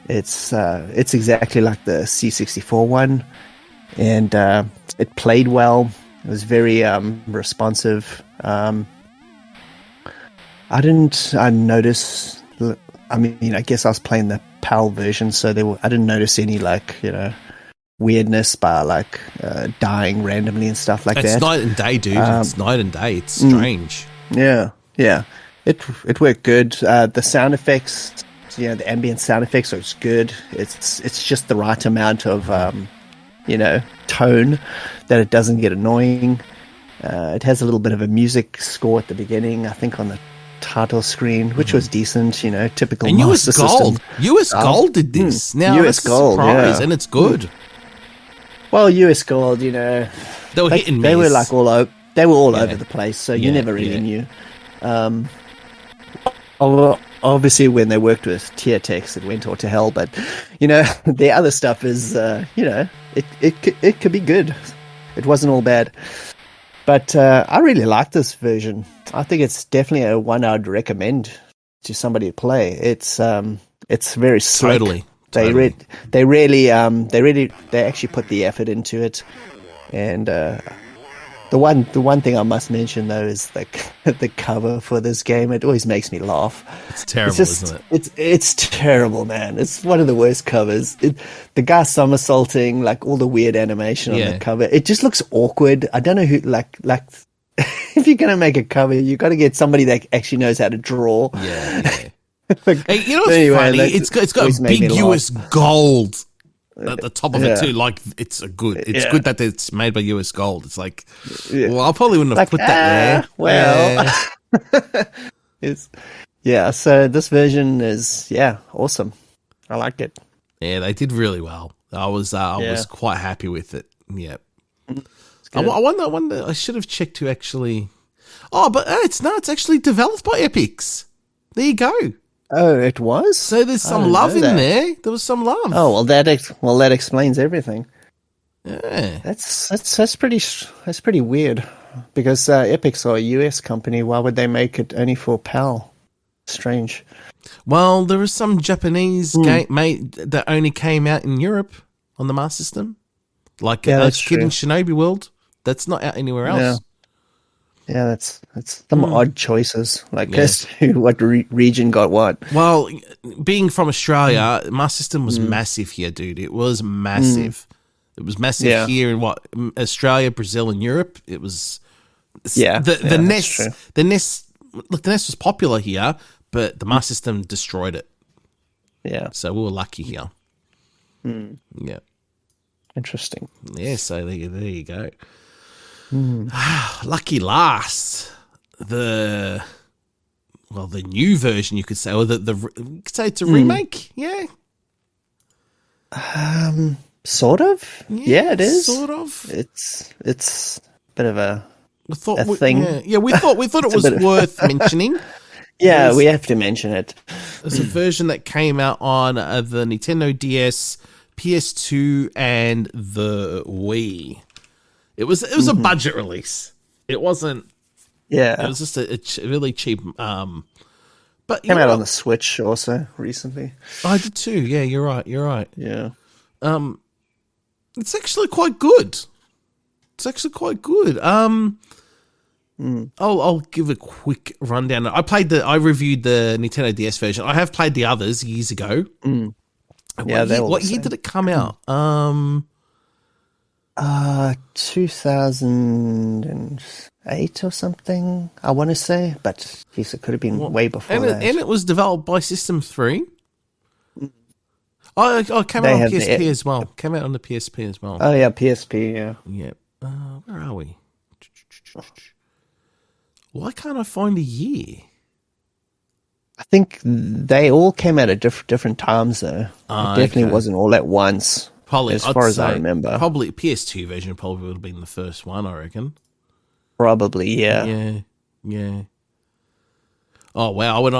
It's exactly like the C64 one, and it played well. It was very responsive. I notice. I guess I was playing the PAL version, so I didn't notice any weirdness by dying randomly and stuff like that. It's night and day, dude. It's night and day. It's strange. Yeah. It worked good. The sound effects, the ambient sound effects are good. It's just the right amount of tone that it doesn't get annoying. It has a little bit of a music score at the beginning, I think, on the title screen, which was decent, you know, typical And Master US Gold. System. US Gold did this. Now, US that's a Gold, surprise, yeah. and it's good. Well, US Gold, you know, They were hit and they were miss. like all over. They were all Yeah. over the place, so you Yeah, never really yeah. knew. Obviously, when they worked with tier text, it went all to hell. But you know, the other stuff is, you know, it could be good. It wasn't all bad. But I really like this version. I think it's definitely a one I'd recommend to somebody to play. It's very slick. Totally. They actually put the effort into it. And the one thing I must mention though is the cover for this game. It always makes me laugh. It's terrible, isn't it? It's terrible, man. It's one of the worst covers. The guy somersaulting, like all the weird animation on the cover. It just looks awkward. I don't know who like if you're gonna make a cover, you got to get somebody that actually knows how to draw. Yeah. Like, Hey, you know what's anyway, funny? It's got always made big me laugh. US Gold at the top of it Yeah. too. Like it's good Yeah. that it's made by US Gold. It's like, Yeah. well, I probably wouldn't have Like, put that there. well. Yeah. So this version is awesome. I like it. Yeah, they did really well. I was quite happy with it. Yeah. I wonder. I should have checked who actually. Oh, but it's actually developed by Epyx. There you go. Oh, it was. So there's I some didn't love know in that. there. There was some love. Oh well, that explains everything. Yeah. That's pretty weird because Epyx are a US company. Why would they make it only for PAL? Strange. Well, there was some Japanese game made that only came out in Europe on the Master System, like that's Kid in true. Shinobi World. That's not out anywhere else. Yeah, that's some odd choices. Like as to what region got what. Well, being from Australia, Master System was massive here, dude. It was massive. It was massive here in Australia, Brazil, and Europe. It was the that's NES. true. The NES. Look, the NES was popular here, but the Master System destroyed it. Yeah, So we were lucky here. Yeah. interesting. Yeah, so there you go. Lucky last. The new version, you could say, or you could say it's a remake. Yeah. Sort of. Yeah, it is. Sort of. It's a bit of a We thought a thing. Yeah, we thought it was worth mentioning. yeah. We have to mention it. There's a version that came out on the Nintendo DS, PS2, and the Wii. It was a budget release. It wasn't. Yeah, It was just a really cheap. But came out on the Switch also recently. I did too. Yeah, you're right. Yeah. It's actually quite good. I'll give a quick rundown. I reviewed the Nintendo DS version. I have played the others years ago. Yeah, What year did it come out? 2008 or something, I want to say, but geez, it could have been way before that. And it was developed by System 3. Oh, it came They out on have the- PSP as well. Came out on the PSP as well. Oh yeah, PSP. Yeah. Yeah. Where are we? Why can't I find a year? I think they all came out at different times though. It definitely wasn't all at once. Probably, as I'd far as I say remember. Probably PS2 version probably would have been the first one, I reckon. Probably, yeah. Yeah. Oh wow! I went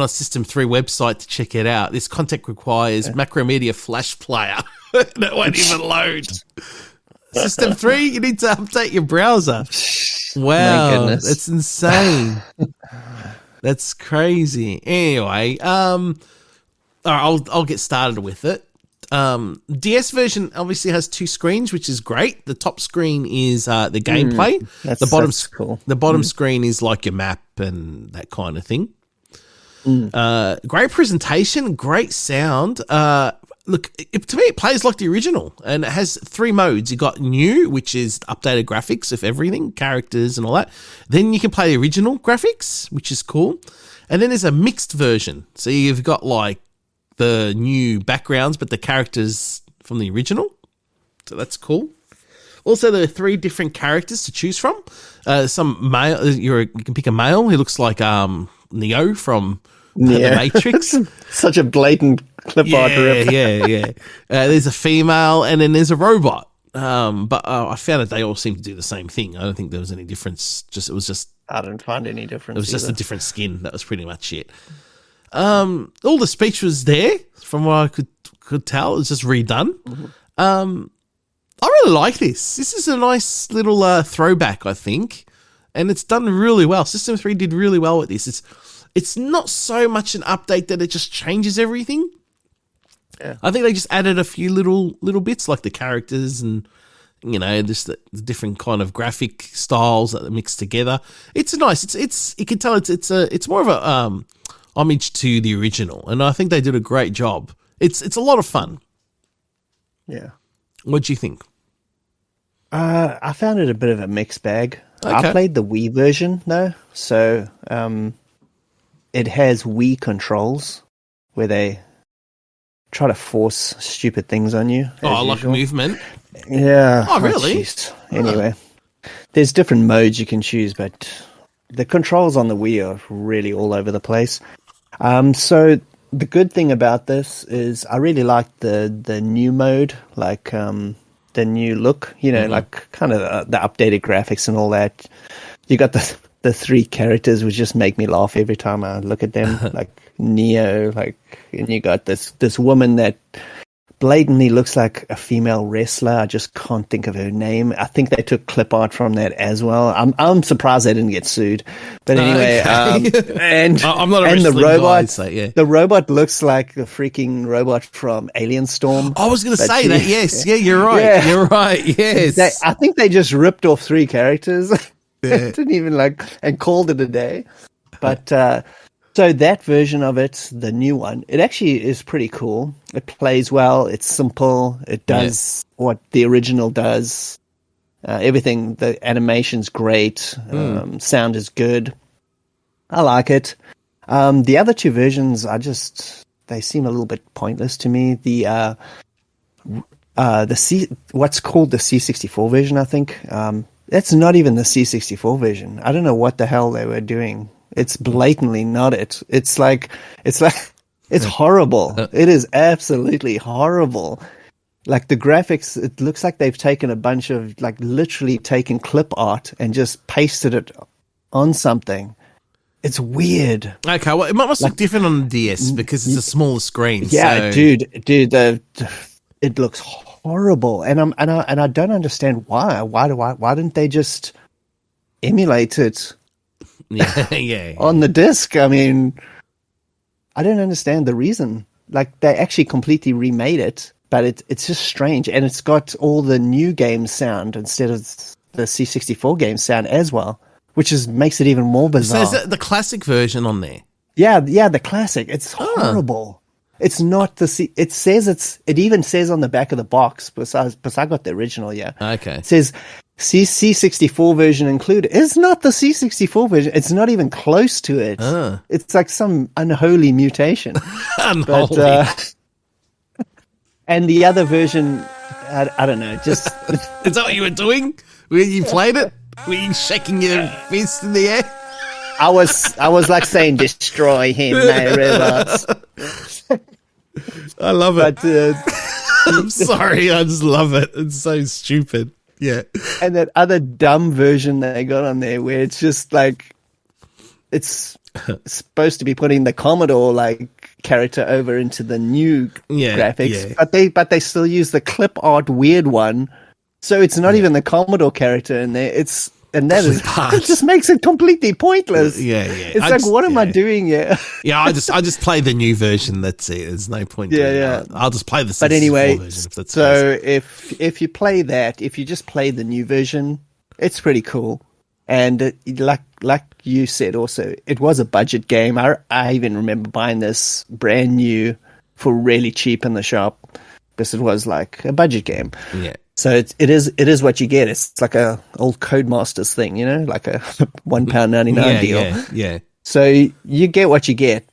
on System 3 website to check it out. This content requires Macromedia Flash Player. That won't even load. System 3, you need to update your browser. Wow, goodness. that's insane. That's crazy. Anyway, all right, I'll get started with it. DS version obviously has two screens, which is great. The top screen is the gameplay. That's cool. The bottom screen is like your map and that kind of thing. Great presentation, great sound. Look, to me, it plays like the original, and it has three modes. You got new, which is updated graphics of everything, characters and all that. Then you can play the original graphics, which is cool. And then there's a mixed version. So you've got like the new backgrounds, but the characters from the original. So that's cool. Also, there are 3 different characters to choose from. Some male, you can pick a male who looks like Neo from The Matrix. Such a blatant clip art rip. Yeah. There's a female, and then there's a robot. But I found that they all seem to do the same thing. I don't think there was any difference. I didn't find any difference. It was just a different skin. That was pretty much it. All the speech was there, from what I could tell. It was just redone. Mm-hmm. I really like this. This is a nice little throwback, I think, and it's done really well. System 3 did really well with this. It's not so much an update that it just changes everything. Yeah. I think they just added a few little bits, like the characters and, just the different kind of graphic styles that are mixed together. It's nice. It's you can tell it's more of a homage to the original, and I think they did a great job. It's a lot of fun. Yeah. What do you think? I found it a bit of a mixed bag. Okay. I played the Wii version though, so it has Wii controls where they try to force stupid things on you. Like movement. Yeah. Oh, really? Anyway, there's different modes you can choose, but the controls on the Wii are really all over the place. So the good thing about this is I really like the new mode, like the new look, like kind of the updated graphics and all that. You got the 3 characters which just make me laugh every time I look at them, like Neo, and you got this woman that blatantly looks like a female wrestler. I just can't think of her name. I think they took clip art from that as well. I'm surprised they didn't get sued. But anyway, and I'm not a and the robot. Guy, so, yeah. The robot looks like the freaking robot from Alien Storm. I was going to say that. Yes, yeah, you're right. Yeah. You're right. Yes, I think they just ripped off 3 characters. Didn't even and called it a day. But so that version of it, the new one, it actually is pretty cool. It plays well. It's simple. It does what the original does. Everything, the animation's great. Sound is good. I like it. The other 2 versions, they seem a little bit pointless to me. What's called the C64 version, I think. That's not even the C64 version. I don't know what the hell they were doing. It's blatantly not it. It's horrible. It is absolutely horrible. Like the graphics, it looks like they've taken a bunch of literally taken clip art and just pasted it on something. It's weird. Okay, well, it must look different on the DS because it's a smaller screen. Yeah, so. dude, it looks horrible, and I don't understand why. Why didn't they just emulate it? Yeah. On the disc. I mean, I don't understand the reason. They actually completely remade it, but it's just strange, and it's got all the new game sound instead of the C64 game sound as well, which makes it even more bizarre. So is it the classic version on there? Yeah, the classic. It's horrible. It's not the it even says on the back of the box, because I got the original, yeah. Okay. It says C64 version included. It's not the C64 version. It's not even close to it. It's like some unholy mutation. Unholy. But, and the other version, I don't know, just... Is that what you were doing when you played it? Were you shaking your fist in the air? I was like saying, destroy him, my robots. I love it. But, I'm sorry, I just love it. It's so stupid. Yeah. And that other dumb version that they got on there where it's just it's supposed to be putting the Commodore character over into the new graphics, but they still use the clip art weird one. So it's not even the Commodore character in there. It just makes it completely pointless. Yeah. It's what am I doing here? Yeah, I just play the new version. That's it. There's no point. Yeah. I'll just play the 64 but anyway, version. If that's so if you play that, if you just play the new version, it's pretty cool. And like you said, also it was a budget game. I even remember buying this brand new for really cheap in the shop because it was like a budget game. Yeah. So it is what you get. It's like a old Codemasters thing, like a £1.99 deal. Yeah. So you get what you get.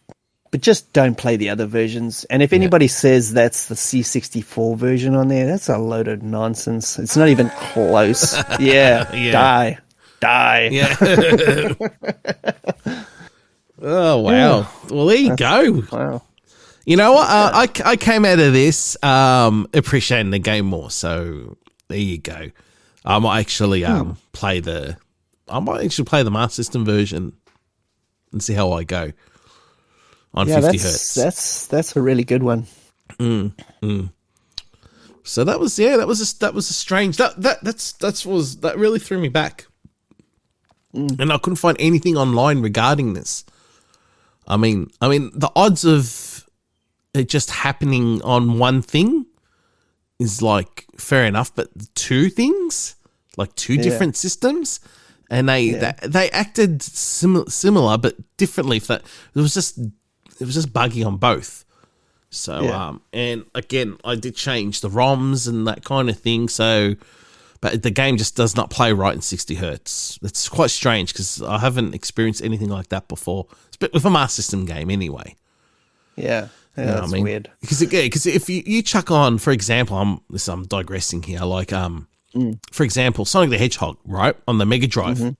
but just don't play the other versions. And if anybody says that's the C64 version on there, that's a load of nonsense. It's not even close. Yeah, Yeah. die. Yeah. Oh, wow. Well, there you go. Wow. You know what? I came out of this appreciating the game more. So there you go. I might actually play the Master System version and see how I go on 50 hertz. That's a really good one. So that was a strange that really threw me back. And I couldn't find anything online regarding this. I mean the odds of it just happening on one thing is like fair enough, but two things, like two different systems, and they acted similar but differently. If that it was just buggy on both. So and again, I did change the ROMs and that kind of thing. So, but the game just does not play right in 60 hertz. It's quite strange because I haven't experienced anything like that before. But with a Master System game, anyway. Yeah. Yeah, You know that's what I mean? weird. Because if you chuck on, for example, I'm digressing here. Like for example, Sonic the Hedgehog, right, on the Mega Drive.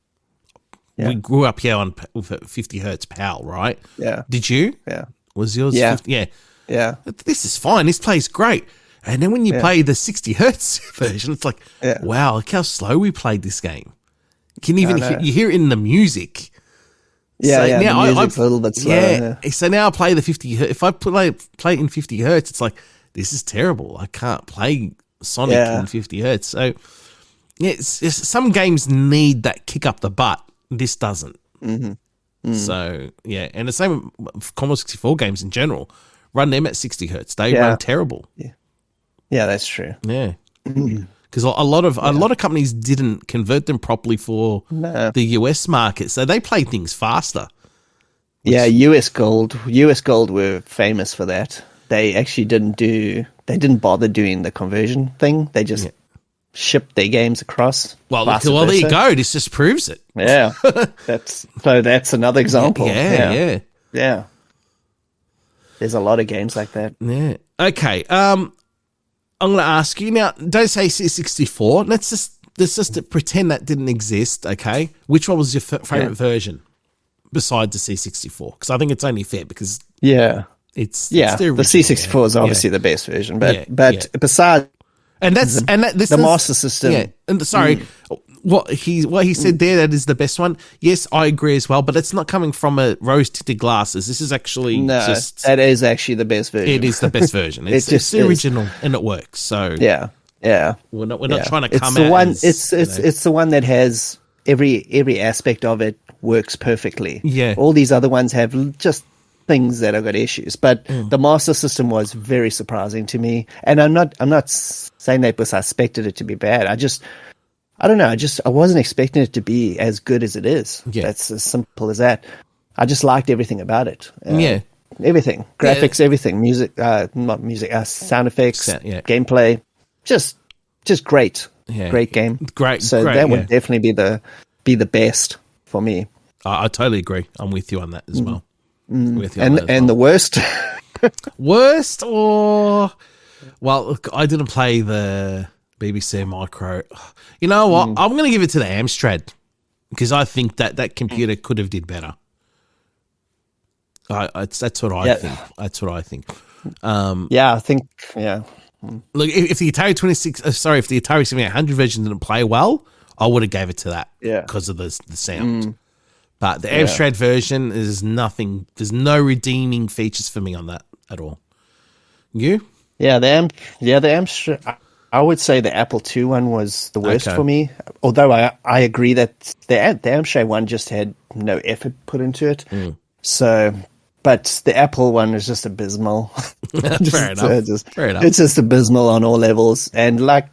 Yeah. We grew up here with 50 hertz PAL, right? Yeah. Did you? Yeah. Was yours? Yeah. 50? Yeah. Yeah. This is fine. This plays great. And then when you play the 60 hertz version, it's like, wow, look how slow we played this game. You can even you hear it in the music. Yeah, So now the music's a little bit slower. Yeah. So now I play the 50 hertz. If I play it in 50 hertz, it's like, this is terrible. I can't play Sonic in 50 hertz. So, yeah, it's some games need that kick up the butt. This doesn't. So, yeah. And the same with Commodore 64 games in general. Run them at 60 hertz. They run terrible. Yeah, that's true. Yeah. Because a lot of companies didn't convert them properly for the US market, so they played things faster. Yeah, US Gold were famous for that. They actually didn't bother doing the conversion thing. They just shipped their games across. Well, there you go. This just proves it. Yeah, that's another example. Yeah. There's a lot of games like that. Yeah. Okay. I'm going to ask you now. Don't say C64. Let's just pretend that didn't exist. Okay. Which one was your favorite version besides the C64? Because I think it's only fair because it's the C64 is obviously the best version, but besides the Master System. Yeah. And sorry, what he said there, that is the best one. Yes, I agree as well, but it's not coming from a rose-tinted glasses. This is actually that is actually the best version. It is the best version. It's the original and it works. So yeah. We're not trying to come out. It's the one that has every aspect of it works perfectly. Yeah. All these other ones have just things that have got issues, but the Master System was very surprising to me. And I'm not saying that because I expected it to be bad. I don't know. I wasn't expecting it to be as good as it is. Yeah. That's as simple as that. I just liked everything about it. Everything, graphics, everything, music, not music, sound effects, gameplay, just great. Yeah. Great game. Great. So that would definitely be the best for me. I totally agree. I'm with you on that as well. The worst. Worst or look, I didn't play the BBC Micro. You know what? I'm going to give it to the Amstrad because I think that computer could have did better. That's what I think. That's what I think. I think. Look, if the Atari if the Atari 7800 version didn't play well, I would have gave it to that. Because of the sound. But the Amstrad version is nothing. There's no redeeming features for me on that at all. You? Yeah, the Amstrad. I would say the Apple II one was the worst for me. Although I agree that the Amstrad one just had no effort put into it. So, but the Apple one is just abysmal. Fair enough. Fair enough. It's just abysmal on all levels. And like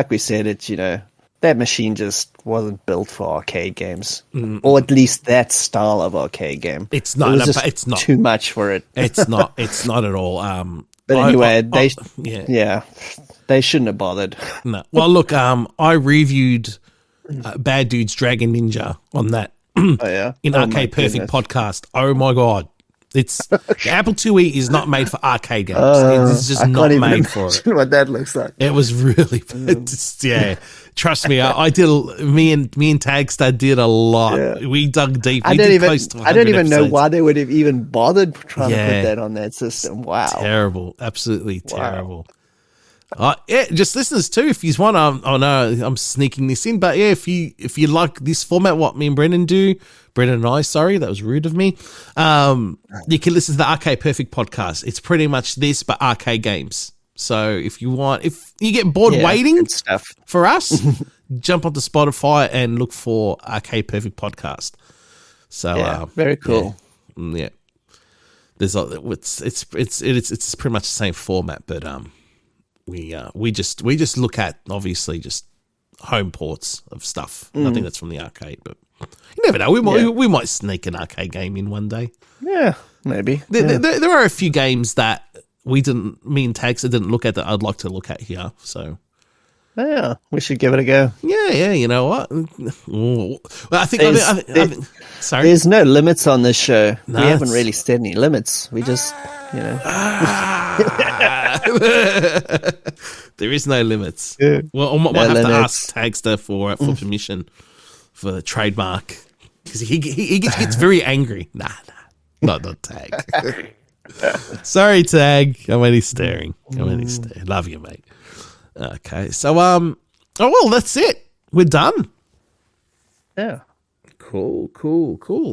we said, it's that machine just wasn't built for arcade games, or at least that style of arcade game. It's not. It's not too much for it. It's not. It's not at all. But anyway, they shouldn't have bothered. No. Well, look, I reviewed Bad Dudes Dragon Ninja on that in Arcade Perfect podcast. Oh my god, It's the Apple IIe is not made for arcade games. It's just not made for it. What that looks like. It was really, yeah. Trust me, I did. Me and Tagster did a lot. Yeah. We dug deep. I don't even know why they would have even bothered trying to put that on that system. Wow, terrible, absolutely terrible. Yeah, just listeners too. If you want, I know I'm sneaking this in, but yeah, if you like this format, what me and Brendan do, Brendan and I, sorry, that was rude of me. You can listen to the Arcade Perfect podcast. It's pretty much this, but arcade games. So if you get bored waiting for us, jump onto Spotify and look for Arcade Perfect podcast. So very cool. Yeah. There's it's pretty much the same format, but we just look at obviously just home ports of stuff. Nothing that's from the arcade, but you never know. We might sneak an arcade game in one day. Yeah, maybe. There are a few games that me and Taxa didn't look at that I'd like to look at here. So yeah, we should give it a go. Yeah. You know what? Well, I think sorry. There's no limits on this show. No, we haven't really set any limits. We just, there is no limits. Yeah. Well, I might have to ask Tagster for permission for the trademark because he gets very angry. Nah, not Tag. Sorry, Tag. I'm only staring. Love you, mate. Okay, so well, that's it. We're done. Yeah. Cool.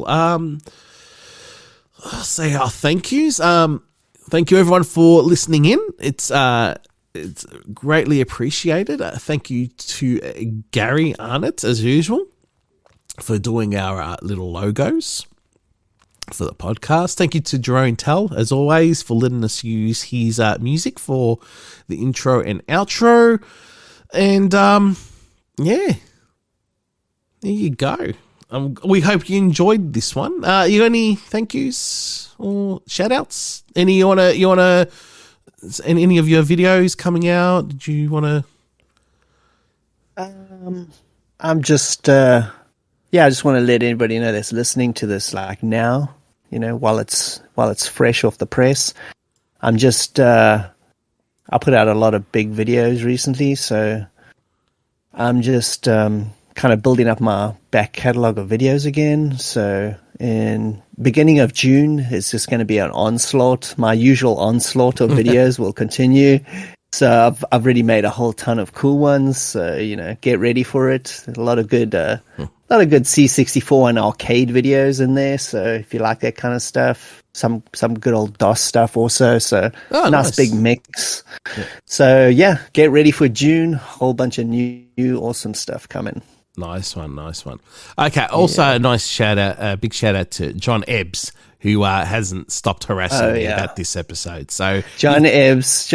I'll say our thank yous. Thank you everyone for listening in. It's greatly appreciated. Thank you to Gary Arnott as usual for doing our little logos for the podcast. Thank you to Jeroen Tel as always for letting us use his music for the intro and outro. And there you go. We hope you enjoyed this one. You got any thank yous or shout outs? Any of your videos coming out? Did you want to? I'm just I just want to let anybody know that's listening to this like now, while it's fresh off the press. I'm just I put out a lot of big videos recently, so I'm just kind of building up my back catalog of videos again. So in beginning of June, it's just going to be an onslaught. My usual onslaught of videos will continue. So I've already made a whole ton of cool ones. So, get ready for it. A lot of good C64 and arcade videos in there. So if you like that kind of stuff, some good old DOS stuff also. So nice big mix. Yeah. So get ready for June. Whole bunch of new awesome stuff coming. Nice one. Okay. Also, a nice shout out, a big shout out to John Ebbs, who hasn't stopped harassing me about this episode. So John Ebbs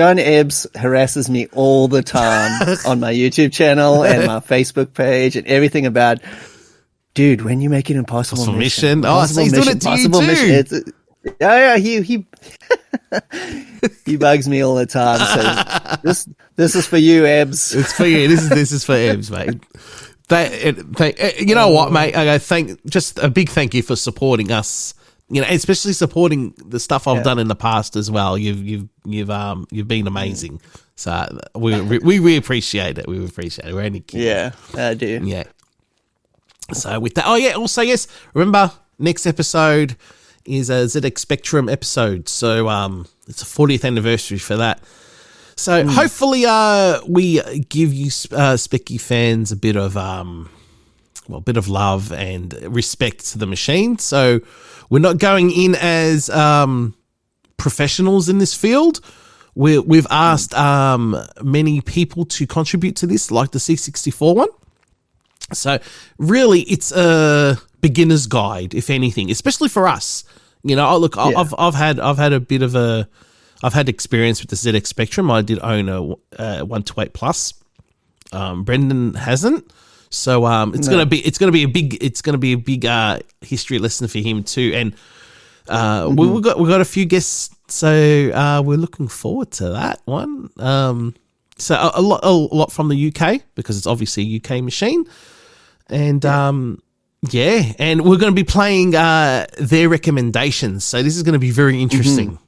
harasses me all the time on my YouTube channel and my Facebook page and everything about, dude, when you make an impossible mission. Oh, so he's doing it to you too. He bugs me all the time. So this is for you, Ebbs. It's for you. This is for Ebbs, mate. You know what, mate? Just a big thank you for supporting us. Especially supporting the stuff I've done in the past as well. You've been amazing. So we appreciate it. We appreciate it. We're only kidding. Yeah, I do. Yeah. So with that, also yes, remember next episode is a ZX Spectrum episode. So it's a 40th anniversary for that. So hopefully we give you Specky fans a bit of love and respect to the machine. So we're not going in as professionals in this field. We've asked many people to contribute to this, like the C64 one. So really, it's a beginner's guide, if anything, especially for us. I've had a bit of I've had experience with the ZX Spectrum. I did own a 128 Plus. Brendan hasn't, so it's gonna be a big history lesson for him too. And we've got a few guests, so we're looking forward to that one. So a lot from the UK because it's obviously a UK machine, and Yeah, and we're going to be playing their recommendations. So this is going to be very interesting.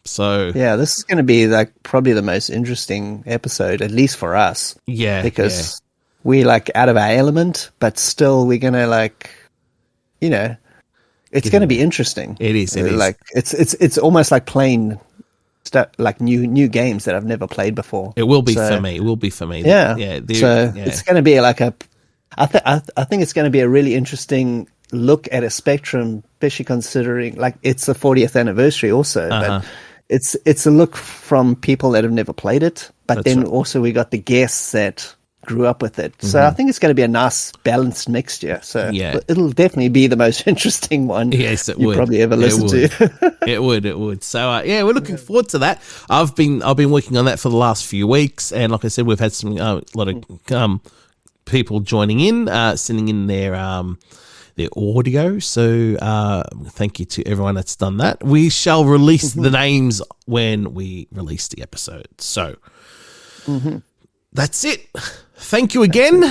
So yeah, this is going to be like probably the most interesting episode, at least for us. Yeah, because we're like out of our element, but still we're going to like, you know, it's going to be interesting. It is. Like it's almost like playing stuff like new games that I've never played before. It will be for me. It will be for me. Yeah. Yeah. It's going to be like I think it's going to be a really interesting look at a Spectrum, especially considering like it's the 40th anniversary also, but it's a look from people that have never played it, but then also we got the guests that grew up with it. So I think it's going to be a nice balanced mixture. So it'll definitely be the most interesting one. Yes, it you would. Probably ever listen to. It would. So we're looking forward to that. I've been working on that for the last few weeks, and like I said, we've had some a lot of people joining in, sending in their audio. So thank you to everyone that's done that. We shall release the names when we release the episode. So that's it. Thank you again.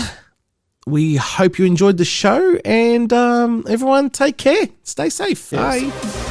We hope you enjoyed the show, and everyone take care. Stay safe. Yes. Bye.